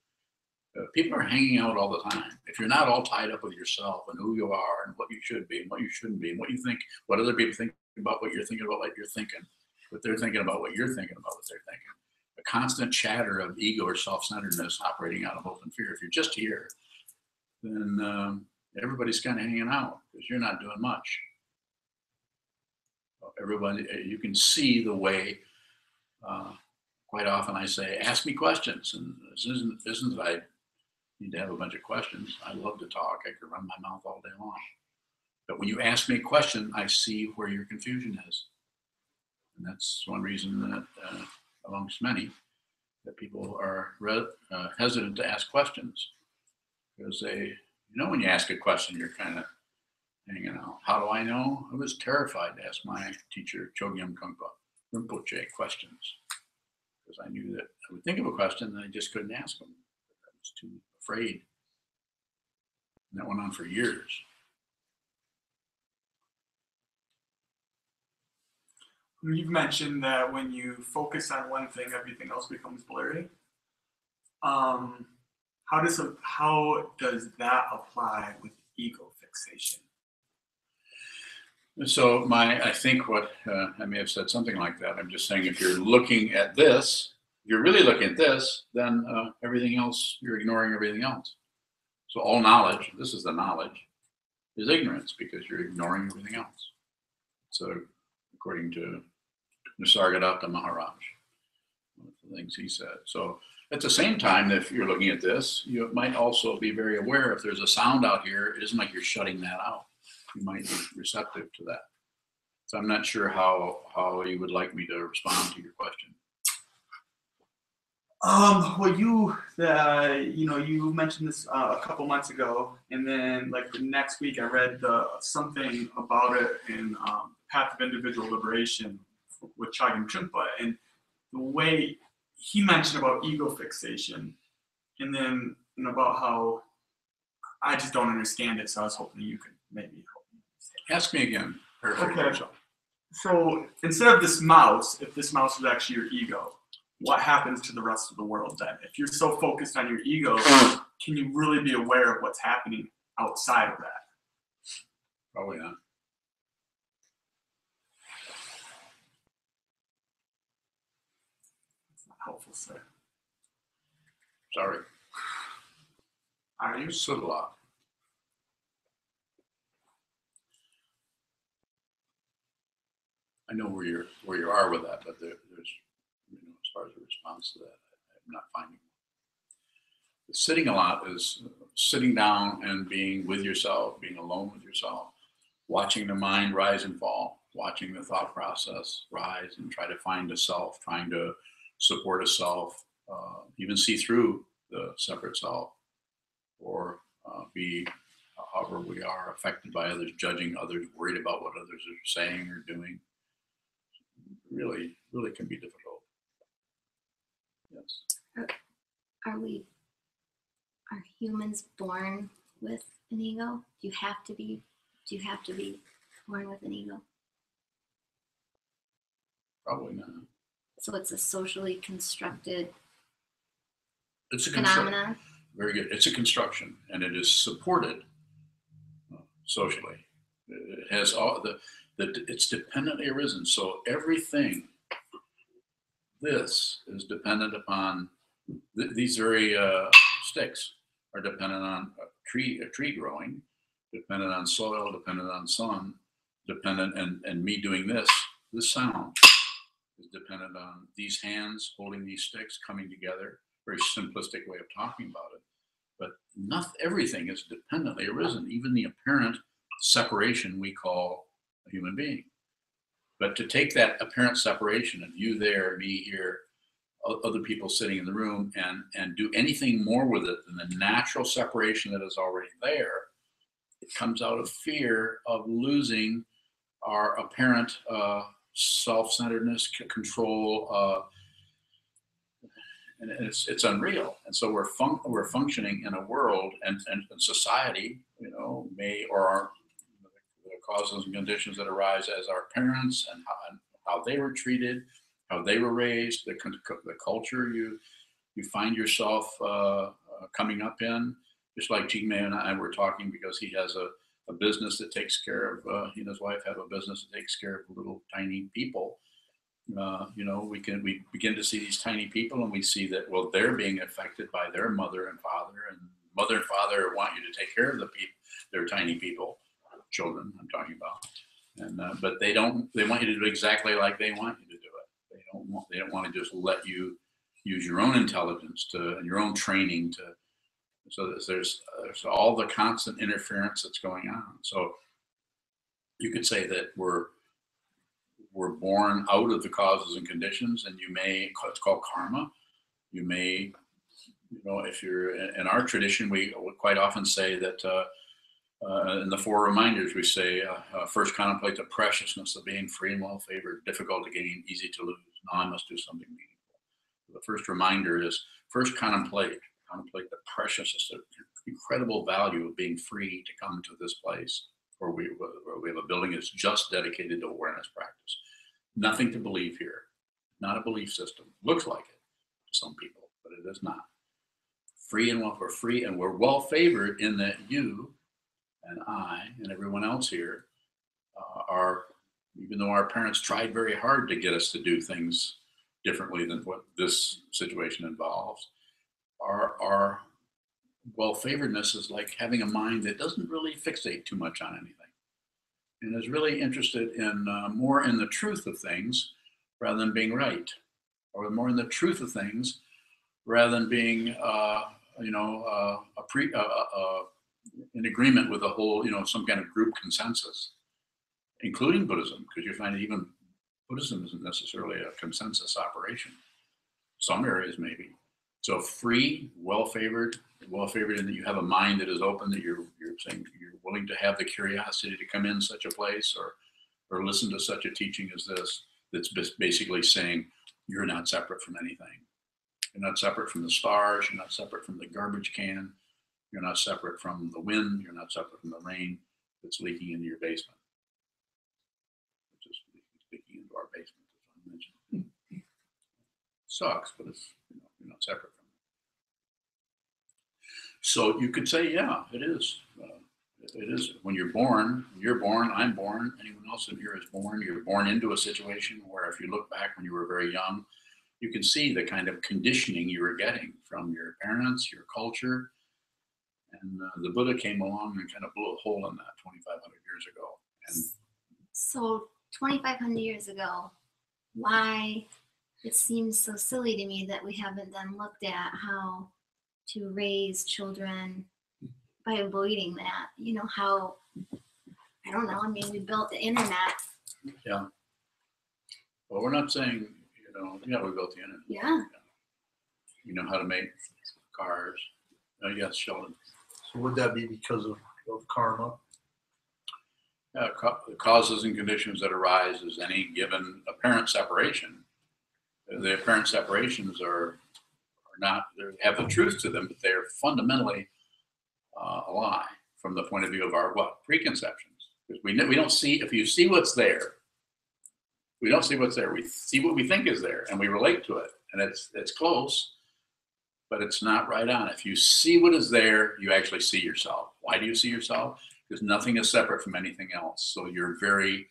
People are hanging out all the time. If you're not all tied up with yourself and who you are and what you should be and what you shouldn't be and what you think, what other people think about what you're thinking about, what you're thinking, what they're thinking about what you're thinking about what they're thinking. A constant chatter of ego or self-centeredness operating out of hope and fear. If you're just here, then everybody's kind of hanging out because you're not doing much. Everybody, you can see the way. Quite often I say, ask me questions, and this isn't that I need to have a bunch of questions. I love to talk. I could run my mouth all day long. But when you ask me a question, I see where your confusion is, and that's one reason that, amongst many, that people are hesitant to ask questions. because they, when you ask a question, you're kind of hanging out. How do I know? I was terrified to ask my teacher, Chogyam Trungpa Rinpoche, questions, because I knew that I would think of a question and I just couldn't ask them. I was too afraid. And that went on for years. You've mentioned that when you focus on one thing, everything else becomes blurry. How does that apply with ego fixation? So I think what I may have said something like that. I'm just saying, if you're looking at this, you're really looking at this, then everything else, you're ignoring everything else. So all knowledge, this is the knowledge, is ignorance, because you're ignoring everything else. So according to Nisargadatta Maharaj, one of the things he said. So at the same time, if you're looking at this, you might also be very aware if there's a sound out here, it isn't like you're shutting that out. You might be receptive to that. So I'm not sure how you would like me to respond to your question. Well, you mentioned this a couple months ago, and then like the next week I read something about it in Path of Individual Liberation with Chogyam Trungpa, and the way he mentioned about ego fixation, and then about how I just don't understand it. So I was hoping you could maybe help me understand. Ask me again. Okay. So instead of this mouse, if this mouse is actually your ego, what happens to the rest of the world then? If you're so focused on your ego, can you really be aware of what's happening outside of that? Probably not. That's not helpful, sir. Sorry. Are you? So a lot. I know where you are with that, but there's as far as a response to that, I'm not finding one. Sitting a lot is sitting down and being with yourself, being alone with yourself, watching the mind rise and fall, watching the thought process rise and try to find a self, trying to support a self, even see through the separate self, or be, however we are, affected by others, judging others, worried about what others are saying or doing. Really can be difficult. Yes. Are humans born with an ego? Do you have to be born with an ego? Probably not. So it's a socially constructed It's a phenomenon. Very good. It's a construction, and it is supported socially. It has all it's dependently arisen. So everything, this is dependent upon these very sticks are dependent on a tree growing, dependent on soil, dependent on sun, dependent, and me doing this sound is dependent on these hands holding these sticks coming together. Very simplistic way of talking about it, but everything is dependently arisen, even the apparent separation we call a human being. But to take that apparent separation of you there, me here, other people sitting in the room, and do anything more with it than the natural separation that is already there, it comes out of fear of losing our apparent self-centeredness, control, and it's unreal. And so we're functioning in a world and society, may or are the causes and conditions that arise as our parents and how they were treated, how they were raised, the culture you find yourself coming up in. Just like Jigme and I were talking, because he has a business that takes care of, he and his wife have a business that takes care of little tiny people. We begin to see these tiny people, and we see that, well, they're being affected by their mother and father, and mother and father want you to take care of their tiny people, children I'm talking about, and but they want you to do exactly like they want you to do it. They don't want to just let you use your own intelligence and your own training to. So there's all the constant interference that's going on. So you could say that we're born out of the causes and conditions, and it's called karma. You may You know, if you're in our tradition, we quite often say that in the four reminders, we say, first contemplate the preciousness of being free and well favored, difficult to gain, easy to lose. Now I must do something meaningful. The first reminder is first contemplate the preciousness, the incredible value of being free to come to this place where we have a building that's just dedicated to awareness practice. Nothing to believe here, not a belief system. Looks like it to some people, but it is not. Free and well, we're free and we're well favored in that you and I and everyone else here are, even though our parents tried very hard to get us to do things differently than what this situation involves, our well-favoredness is like having a mind that doesn't really fixate too much on anything and is really interested in more in the truth of things rather than being right, or more in the truth of things rather than being in agreement with a whole, some kind of group consensus, including Buddhism, because you find that even Buddhism isn't necessarily a consensus operation. Some areas maybe. So free, well-favored in that you have a mind that is open, that you're saying you're willing to have the curiosity to come in such a place or listen to such a teaching as this, that's basically saying you're not separate from anything. You're not separate from the stars. You're not separate from the garbage can. You're not separate from the wind. You're not separate from the rain that's leaking into your basement. It's just leaking into our basement, as I mentioned. Sucks, but it's, you're not separate from it. So you could say, yeah, it is. It is. When you're born, I'm born, anyone else in here is born. You're born into a situation where if you look back when you were very young, you can see the kind of conditioning you were getting from your parents, your culture. And the Buddha came along and kind of blew a hole in that 2,500 years ago. And so 2,500 years ago, why it seems so silly to me that we haven't then looked at how to raise children by avoiding that. How, I don't know, we built the internet. Yeah. Well, we're not saying, we built the internet. Yeah. You know how to make cars. Yes, Sheldon. So would that be because of karma? The causes and conditions that arise as any given apparent separation. The apparent separations are not, they have the truth to them, but they're fundamentally a lie from the point of view of our preconceptions. Because we don't see, if you see what's there, we don't see what's there. We see what we think is there and we relate to it. And it's close, but it's not right on. If you see what is there, you actually see yourself. Why do you see yourself? Because nothing is separate from anything else. So your very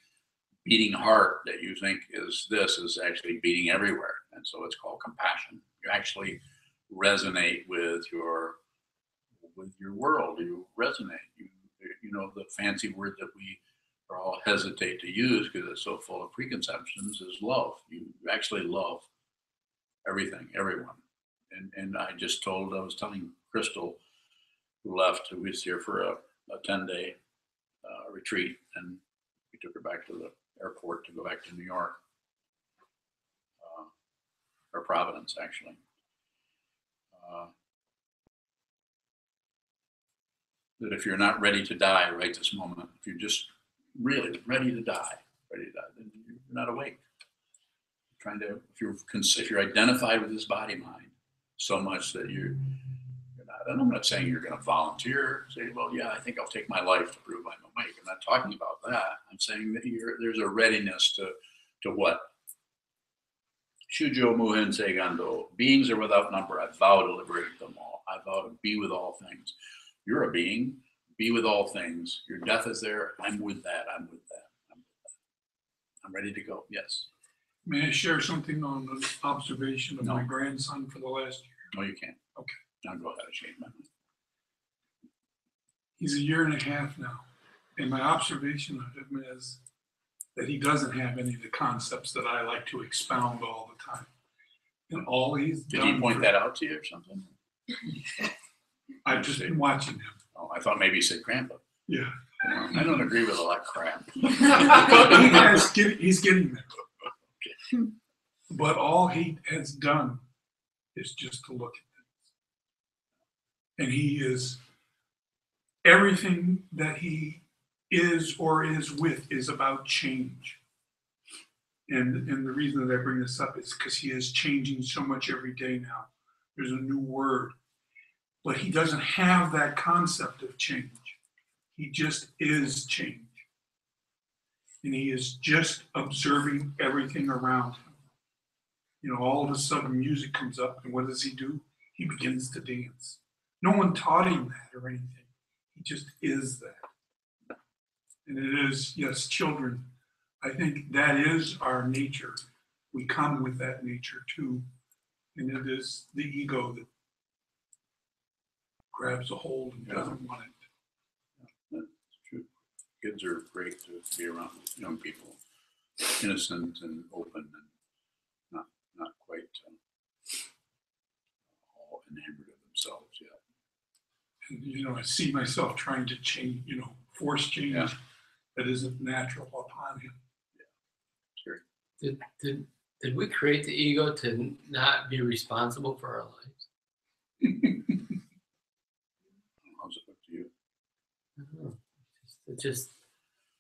beating heart that you think is this is actually beating everywhere. And so it's called compassion. You actually resonate with your world. You resonate. You know, the fancy word that we all hesitate to use because it's so full of preconceptions is love. You actually love everything, everyone. And I was telling Crystal, who left, who was here for a 10-day retreat, and we took her back to the airport to go back to New York, or Providence, actually. That if you're not ready to die right this moment, if you're just really ready to die, then you're not awake. If you're identified with this body mind so much that you're not, and I'm not saying you're going to volunteer, say, well, yeah, I think I'll take my life to prove I'm awake. I'm not talking about that. I'm saying that there's a readiness to what? Shujo Muhen Seigando, beings are without number. I vow to liberate them all. I vow to be with all things. You're a being, be with all things. Your death is there. I'm with that. I'm with that. I'm ready to go. Yes. May I share something on the observation of my grandson for the last year? No, you can't. Okay. Now go ahead and change my mind. He's 1.5 years now. And my observation of him is that he doesn't have any of the concepts that I like to expound all the time. And all he's done. Did he point that out to you or something? I've just been watching him. Oh, I thought maybe he said grandpa. Yeah. I don't agree with a lot of crap. But he's getting there. But all he has done is just to look at things. And everything that he is or is with is about change. And the reason that I bring this up is because he is changing so much every day now. There's a new word. But he doesn't have that concept of change. He just is change. And he is just observing everything around him. You know, all of a sudden music comes up, and what does he do? He begins to dance. No one taught him that or anything. He just is that. And it is, yes, children, I think that is our nature. We come with that nature too. And it is the ego that grabs a hold and doesn't want it. That's true. Kids are great to be around young people, innocent and open and not quite all enamored of themselves yet. And, you know, I see myself trying to change, you know, force change that isn't natural upon him. Yeah, sure. Did we create the ego to not be responsible for our lives? How's it look to you? I don't know.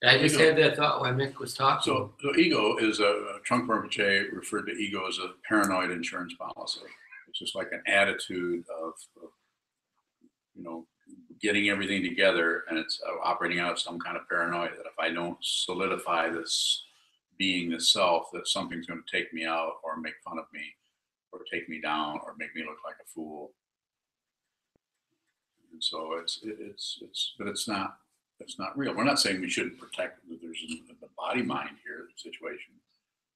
I just had that thought while Mick was talking. So ego is Trunk Rinpoche referred to ego as a paranoid insurance policy. It's just like an attitude of you know, getting everything together, and it's operating out of some kind of paranoia that if I don't solidify this being, this self, that something's going to take me out or make fun of me or take me down or make me look like a fool. And so but it's not real. We're not saying we shouldn't protect. There's a body mind here situation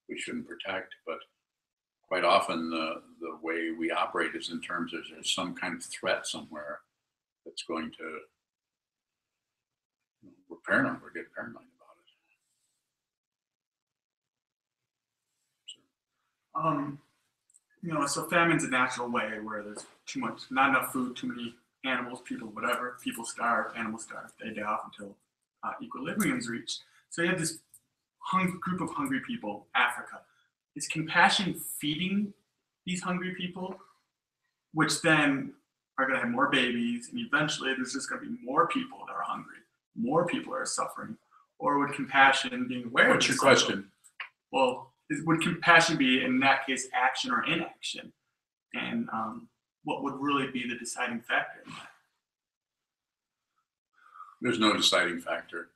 we shouldn't protect, but quite often the way we operate is in terms of there's some kind of threat somewhere that's going to, we're paranoid, we're getting paranoid about it. You know, so famine's a natural way where there's not enough food, too many animals, people, whatever. People starve, animals starve, they die off until equilibrium's reached. So you have this group of hungry people, Africa. Is compassion feeding these hungry people, which then are going to have more babies, and eventually there's just going to be more people that are hungry, more people are suffering? Or would compassion, being aware What's your question? Well, would compassion be, in that case, action or inaction? And what would really be the deciding factor in that? There's no deciding factor.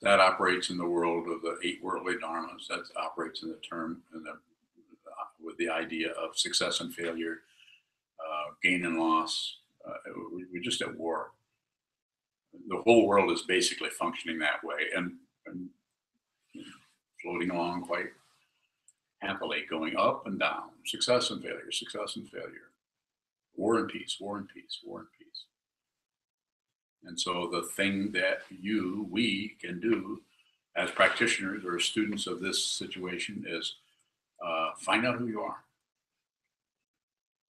That operates in the world of the 8 worldly dharmas. That operates in the term with the idea of success and failure, gain and loss. We're just at war. The whole world is basically functioning that way and floating along quite happily, going up and down, success and failure, war and peace, war and peace, war and peace. And so the thing that we can do as practitioners or students of this situation is find out who you are.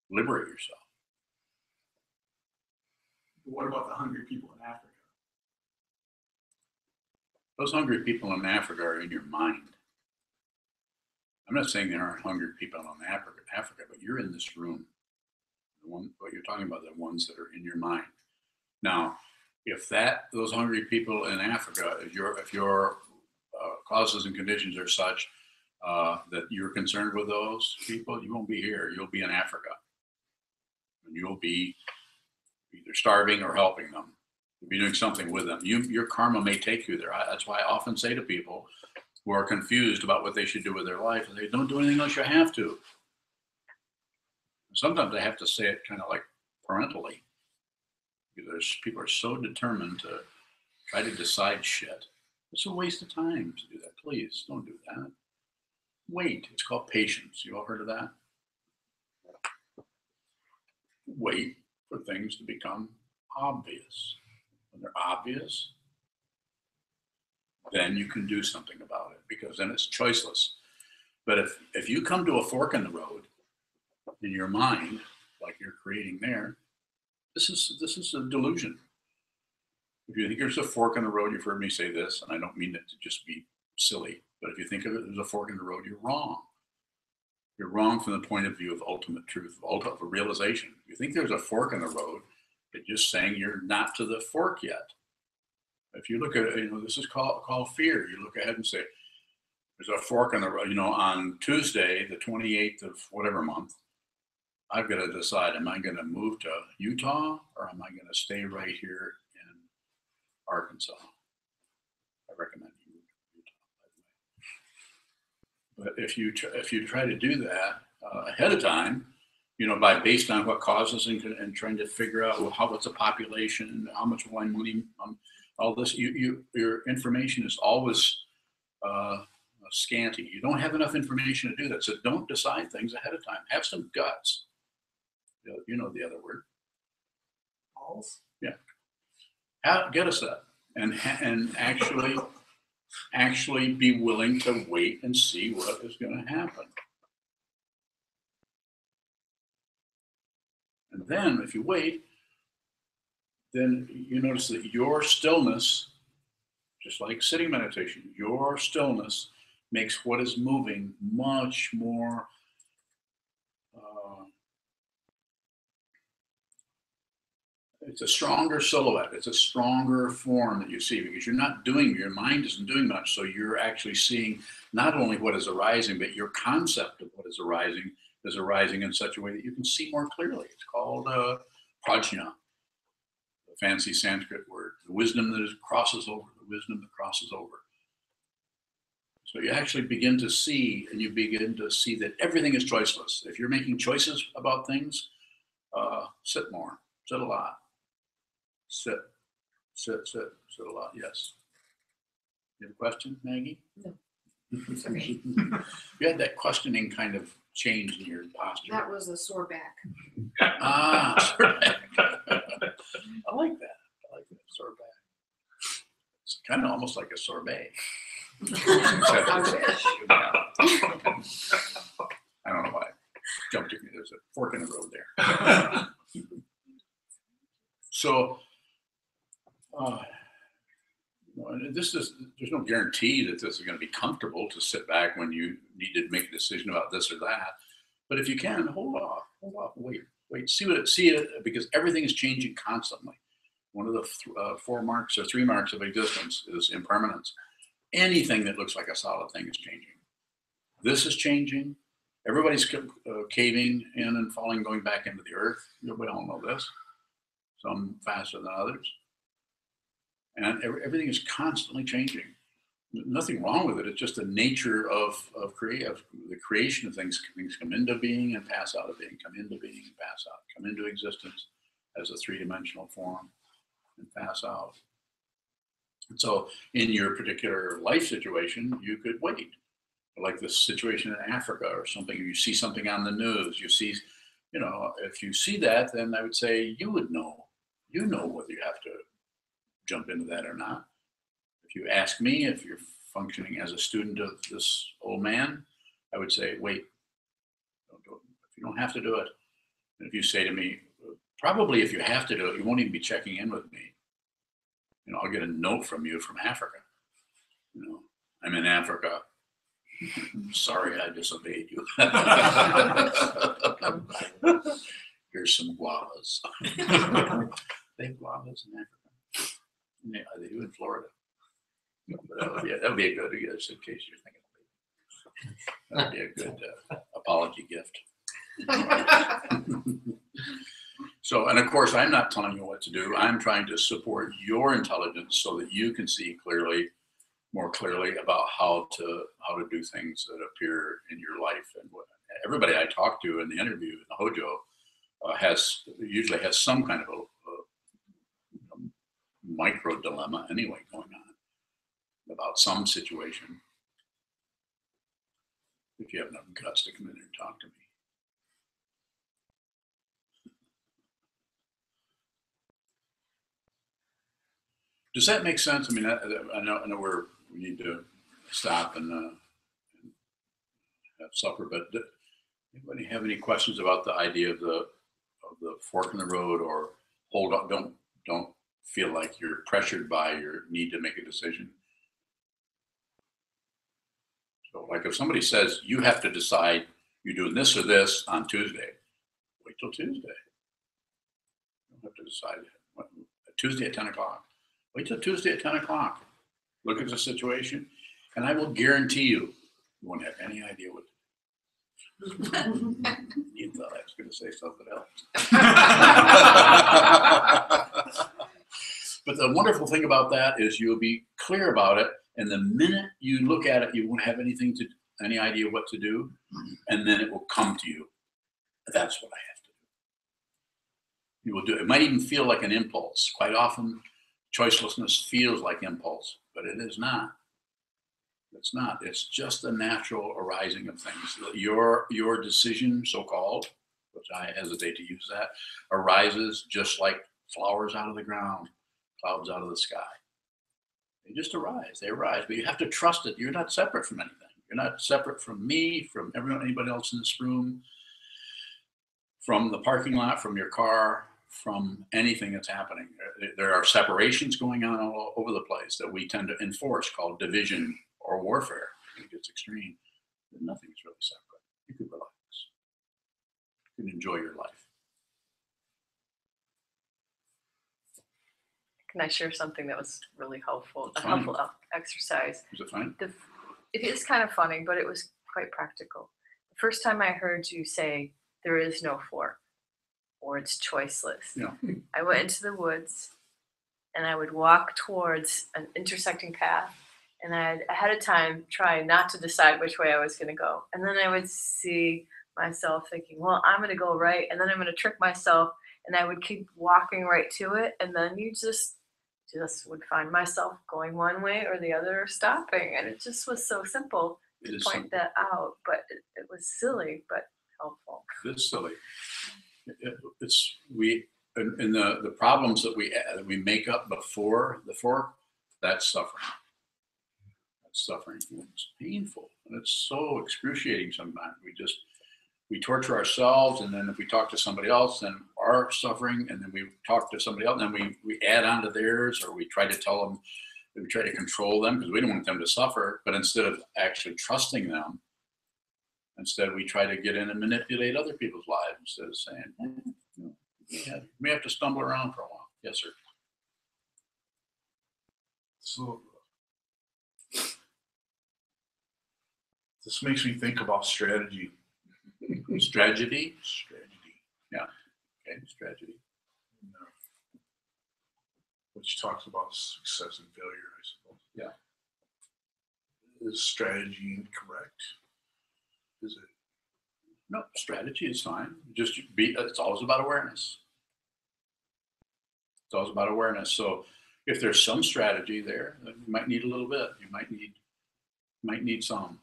Liberate yourself. What about the hungry people in Africa? Those hungry people in Africa are in your mind. I'm not saying there aren't hungry people in Africa, but you're in this room. What you're talking about, the ones that are in your mind. Now, if those hungry people in Africa, if your causes and conditions are such that you're concerned with those people, you won't be here. You'll be in Africa, and you'll be either starving or helping them. You'll be doing something with them. Your karma may take you there. That's why I often say to people who are confused about what they should do with their life, they don't do anything unless you have to. Sometimes I have to say it kind of like parentally. Because people are so determined to try to decide shit. It's a waste of time to do that. Please don't do that. Wait. It's called patience. You all heard of that? Wait for things to become obvious. When they're obvious, then you can do something about it, because then it's choiceless. But if you come to a fork in the road in your mind, like you're creating there, this is a delusion. If you think there's a fork in the road, you've heard me say this, and I don't mean it to just be silly, but if you think of it as a fork in the road, you're wrong. You're wrong from the point of view of ultimate truth, of a realization. You think there's a fork in the road, it's just saying you're not to the fork yet. If you look at it, this is called fear. You look ahead and say, there's a fork in the road. On Tuesday, the 28th of whatever month, I've got to decide, am I going to move to Utah or am I going to stay right here in Arkansas? I recommend you move to Utah, by the way. But if you try to do that ahead of time, based on what causes and trying to figure out what's the population, how much will I money, all this, your information is always scanty. You don't have enough information to do that, so don't decide things ahead of time. Have some guts. You know the other word. Balls? Yeah. Get a set and actually be willing to wait and see what is going to happen. And then if you wait, then you notice that your stillness, just like sitting meditation, your stillness makes what is moving much more it's a stronger silhouette. It's a stronger form that you see because your mind isn't doing much. So you're actually seeing not only what is arising, but your concept of what is arising in such a way that you can see more clearly. It's called prajna, the fancy Sanskrit word, the wisdom that crosses over, the wisdom that crosses over. So you actually begin to see, and you begin to see that everything is choiceless. If you're making choices about things, sit more, sit a lot. Sit a lot. Yes. You have a question, Maggie? No. Sorry. You had that questioning kind of change in your posture. That was a sore back. Sore back. I like that. Sore back. It's kind of almost like a sorbet. I wish. I don't know why. Jumped to me. There's a fork in the road there. So, there's no guarantee that this is going to be comfortable to sit back when you need to make a decision about this or that. But if you can, hold off, wait, see it, because everything is changing constantly. One of the 4 marks or 3 marks of existence is impermanence. Anything that looks like a solid thing is changing. This is changing. Everybody's caving in and falling, going back into the earth. We all know this. Some faster than others. And everything is constantly changing. Nothing wrong with it. It's just the nature of the creation of things. Things come into being and pass out of being, come into being and pass out, come into existence as a 3-dimensional form and pass out. And so in your particular life situation, you could wait. Like this situation in Africa or something, you see something on the news, you see, if you see that, then I would say you would know. You know whether you have to jump into that or not. If you ask me, if you're functioning as a student of this old man, I would say, wait, don't do it. If you don't have to do it. And if you say to me, probably if you have to do it, you won't even be checking in with me. I'll get a note from you from Africa. I'm in Africa. Sorry, I disobeyed you. Here's some guavas. They have guavas in Africa. Yeah, they do in Florida. But that would be a good, just in case you're thinking of it. That would be a good apology gift. So, and of course, I'm not telling you what to do. I'm trying to support your intelligence so that you can see more clearly about how to do things that appear in your life. And everybody I talk to in the interview in the Hojo usually has some kind of a micro dilemma anyway going on about some situation. If you have enough guts to come in and talk to me. Does that make sense? I mean, I know we need to stop and have supper, but anybody have any questions about the idea of the fork in the road, or hold on, don't feel like you're pressured by your need to make a decision? So like if somebody says you have to decide You're doing this or this on Tuesday. Wait till Tuesday. You don't have to decide. Tuesday at 10 o'clock. Wait till Tuesday at 10 o'clock. Look at the situation, and I will guarantee you won't have any idea what to do. You thought I was going to say something else. But the wonderful thing about that is you'll be clear about it, and the minute you look at it, you won't have any idea what to do, and then it will come to you. That's what I have to do. You will do it. It might even feel like an impulse. Quite often, choicelessness feels like impulse, but it is not. It's not. It's just the natural arising of things. Your decision, so-called, which I hesitate to use that, arises just like flowers out of the ground, clouds out of the sky. They just arise. They arise. But you have to trust it. You're not separate from anything. You're not separate from me, from anybody else in this room, from the parking lot, from your car, from anything that's happening. There are separations going on all over the place that we tend to enforce, called division or warfare. It gets extreme. But nothing's really separate. You can relax. You can enjoy your life. Can I share something that was really helpful? It's A fine. helpful exercise. Is it fine? It is kind of funny, but it was quite practical. The first time I heard you say there is no for, or it's choiceless, Yeah. I went into the woods and I would walk towards an intersecting path, and I'd ahead of time try not to decide which way I was going to go. And then I would see myself thinking, well, I'm going to go right, and then I'm going to trick myself, and I would keep walking right to it, and then you just would find myself going one way or the other, or stopping, and it just was so simple It to is point simple. that out, but it was silly but helpful. It is silly. It's and the problems that we make up before the fork, that's suffering. That's suffering. It's painful, and it's so excruciating sometimes. We torture ourselves, and then if we talk to somebody else, then our suffering, and then we talk to somebody else, and then we add on to theirs, or we try to tell them, we try to control them because we don't want them to suffer. But instead of actually trusting them, instead we try to get in and manipulate other people's lives instead of saying, you may have to stumble around for a while. Yes, sir. So this makes me think about strategy. Strategy. Yeah. Okay. Strategy. Which talks about success and failure, I suppose. Yeah. Is strategy incorrect? Is it? No, strategy is fine. It's always about awareness. It's always about awareness. So if there's some strategy there, then you might need a little bit. You might need some.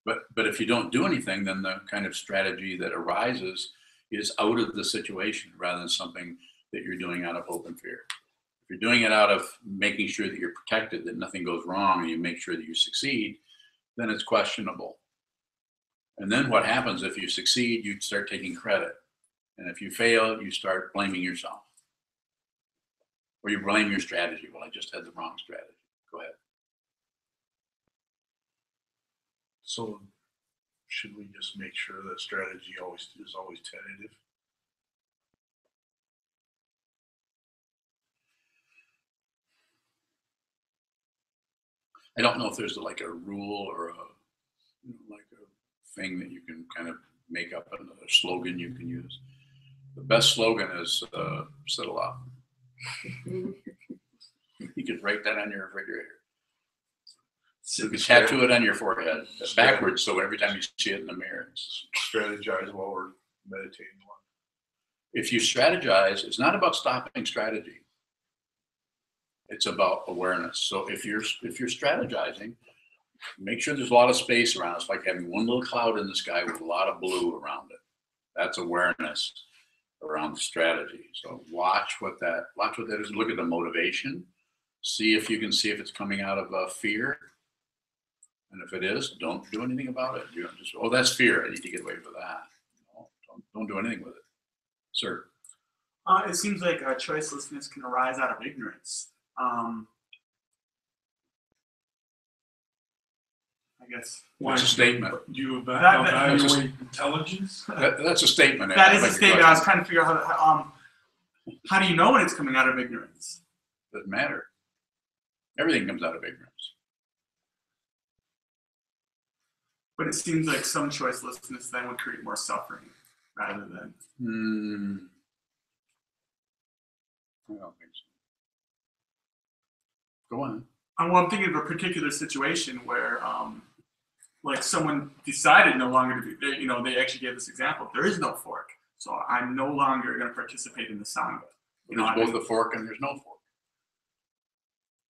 But if you don't do anything, then the kind of strategy that arises is out of the situation rather than something that you're doing out of hope and fear. If you're doing it out of making sure that you're protected, that nothing goes wrong, and you make sure that you succeed, then it's questionable. And then what happens if you succeed, you start taking credit. And if you fail, you start blaming yourself. Or you blame your strategy. Well, I just had the wrong strategy. Go ahead. So should we just make sure that strategy is always tentative? I don't know if there's like a rule or like a thing that you can kind of make up, a slogan you can use. The best slogan is settle up. You could write that on your refrigerator. You could tattoo it on your forehead backwards, so every time you see it in the mirror. Strategize while we're meditating. If you strategize, it's not about stopping strategy. It's about awareness. So if you're strategizing, make sure there's a lot of space around. It's like having one little cloud in the sky with a lot of blue around it. That's awareness around the strategy. So watch what that is. Look at the motivation. See if you can see if it's coming out of fear. And if it is, don't do anything about it. You don't just, oh, that's fear. I need to get away from that. No, don't do anything with it. Sir. It seems like choicelessness can arise out of ignorance. I guess Why It's a statement. Do you That- evaluate intelligence? That's a statement. that is a Like statement. I was question. trying to figure out how do you know when it's coming out of ignorance? Doesn't matter. Everything comes out of ignorance. But it seems like some choicelessness then would create more suffering rather than. I don't think so. Go on. Well, I'm thinking of a particular situation where, like someone decided no longer to be, they actually gave this example. There is no fork, so I'm no longer going to participate in the sangha. There's both a fork and there's no fork.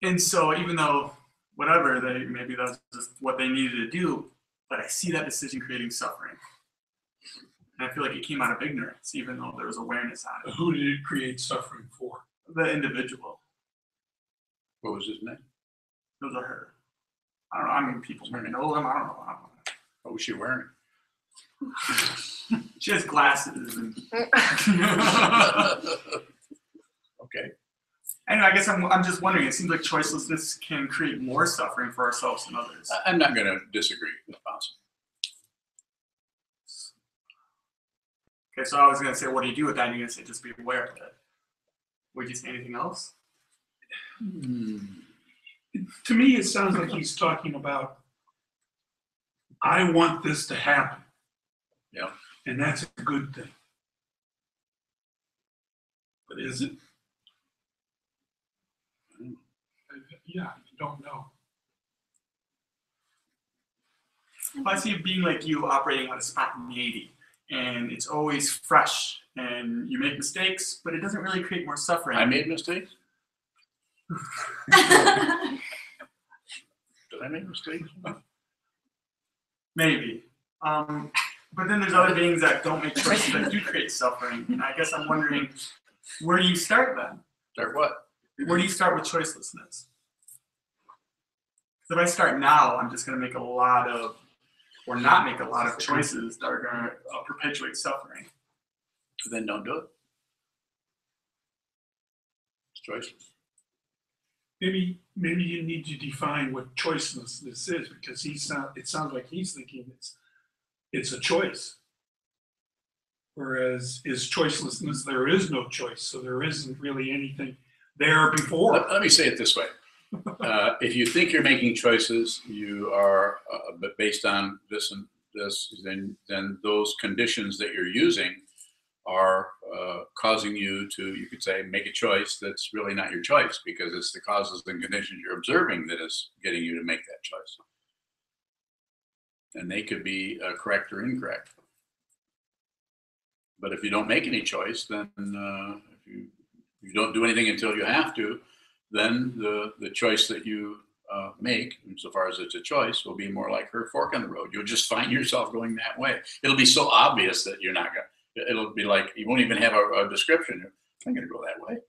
And so even though whatever maybe that's just what they needed to do, but I see that decision creating suffering, and I feel like it came out of ignorance, even though there was awareness on it. Who did it create suffering for? The individual. What was his name? It was a her. I don't know. I mean, people might know him. I don't know. What was she wearing? She has glasses. And Okay. anyway, I guess I'm just wondering. It seems like choicelessness can create more suffering for ourselves and others. I'm not going to disagree. It's possible. Okay, so I was going to say, what do you do with that? And you're going to say, just be aware of it. Would you say anything else? To me, it sounds like he's talking about, I want this to happen. Yeah. And that's a good thing. But is it? Yeah, I don't know. Well, I see it being like you operating on a spontaneity, and it's always fresh, and you make mistakes, but it doesn't really create more suffering. I made mistakes? Did I make mistakes? Maybe. But then there's other beings that don't make choices that do create suffering. And I guess I'm wondering, where do you start then? Start what? Where do you start with choicelessness? Because if I start now, I'm just going to make a lot of, or not make a lot of choices that are going to perpetuate suffering. Then don't do it. It's choiceless. Maybe you need to define what choicelessness is, because it sounds like he's thinking it's a choice. Whereas is choicelessness, there is no choice, so there isn't really anything there before. Let me say it this way. If you think you're making choices, you are based on this and this, then those conditions that you're using are causing you to, you could say, make a choice that's really not your choice, because it's the causes and conditions you're observing that is getting you to make that choice. And they could be correct or incorrect. But if you don't make any choice, then if you don't do anything until you have to, then the choice that you make, insofar as it's a choice, will be more like her fork in the road. You'll just find yourself going that way. It'll be so obvious that you're not going to. It'll be like you won't even have a description. I'm going to go that way.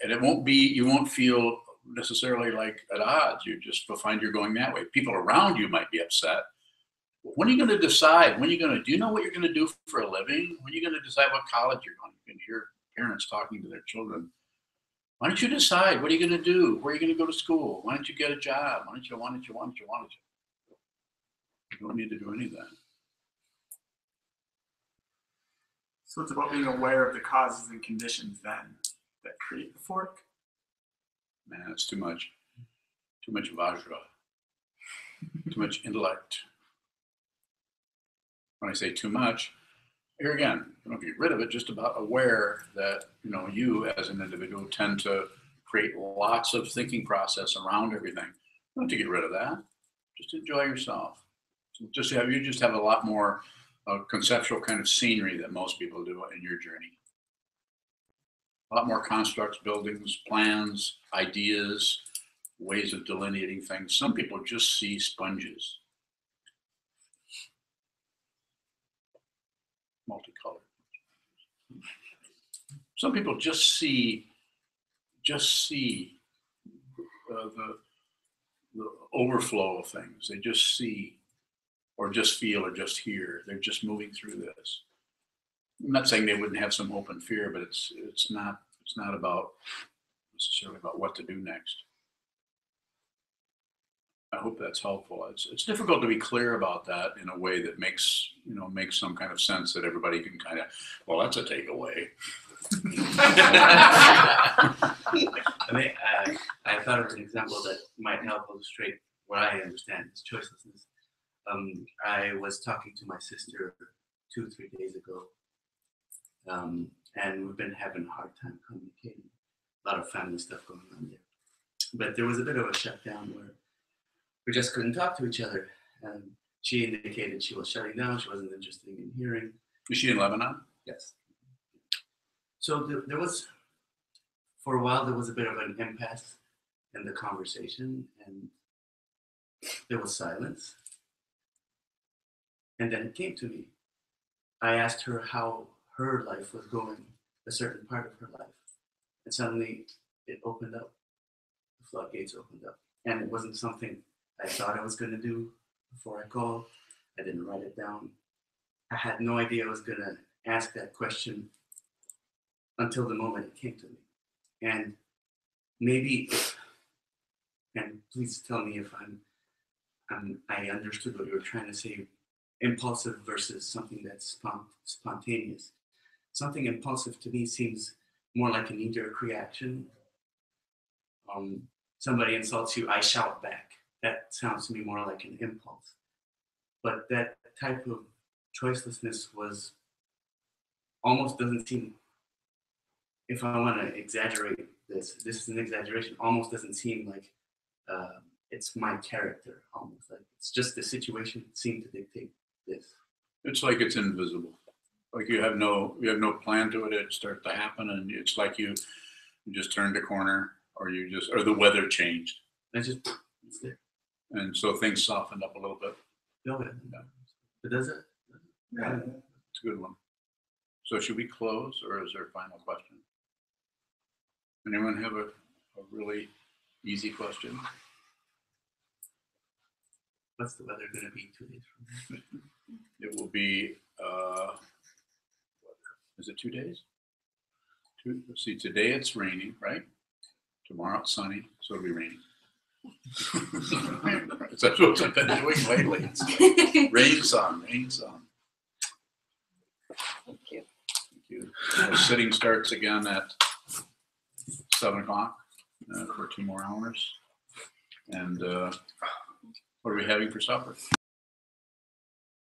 And it won't be, you won't feel necessarily like at odds. You just will find you're going that way. People around you might be upset. When are you going to decide? When are you going to, do you know what you're going to do for a living? When are you going to decide what college you're going to? You can hear parents talking to their children. Why don't you decide? What are you going to do? Where are you going to go to school? Why don't you get a job? Why don't you? You don't need to do any of that. So it's about being aware of the causes and conditions then that create the fork. Man, it's too much. Too much vajra. Too much intellect. When I say too much, here again, you don't get rid of it, just about aware that, you as an individual tend to create lots of thinking process around everything. You don't have to get rid of that. Just enjoy yourself. You just have a lot more conceptual kind of scenery that most people do in your journey. A lot more constructs, buildings, plans, ideas, ways of delineating things. Some people just see sponges. Multicolored. Some people just see the overflow of things. They just see, or just feel, or just hear. They're just moving through this. I'm not saying they wouldn't have some open fear, but it's not about necessarily about what to do next. I hope that's helpful. It's difficult to be clear about that in a way that makes some kind of sense that everybody can kind of, well, that's a takeaway. I mean, I thought of an example that might help illustrate what I understand as choicelessness. I was talking to my sister 2-3 days ago, and we've been having a hard time communicating. A lot of family stuff going on there. But there was a bit of a shutdown where we just couldn't talk to each other. She indicated she was shutting down. She wasn't interested in hearing. Is she in Lebanon? Yes. So there was, for a while, there was a bit of an impasse in the conversation, and there was silence. And then it came to me. I asked her how her life was going, a certain part of her life. And suddenly it opened up. The floodgates opened up. And it wasn't something I thought I was going to do before I called. I didn't write it down. I had no idea I was going to ask that question until the moment it came to me. And maybe, and please tell me if I understood what you were trying to say, impulsive versus something that's spontaneous. Something impulsive to me seems more like a knee-jerk reaction. Somebody insults you, I shout back. That sounds to me more like an impulse. But that type of choicelessness was almost doesn't seem, if I want to exaggerate this is an exaggeration, almost doesn't seem like it's my character, almost like it's just the situation seemed to dictate this. It's like it's invisible. Like you have no plan to it. It starts to happen, and it's like you just turned a corner, or the weather changed. It's there. And so things softened up a little bit. No, but does it? Yeah, it's a good one. So should we close, or is there a final question? Anyone have a really easy question? What's the weather going to be 2 days from now? It will be, is it 2 days? Let's see, today it's raining, right? Tomorrow it's sunny, so it'll be raining. That's what I've been doing lately. It's like rain, sun, rain, sun. Thank you. Thank you. The sitting starts again at 7 o'clock for 2 more hours. And what are we having for supper?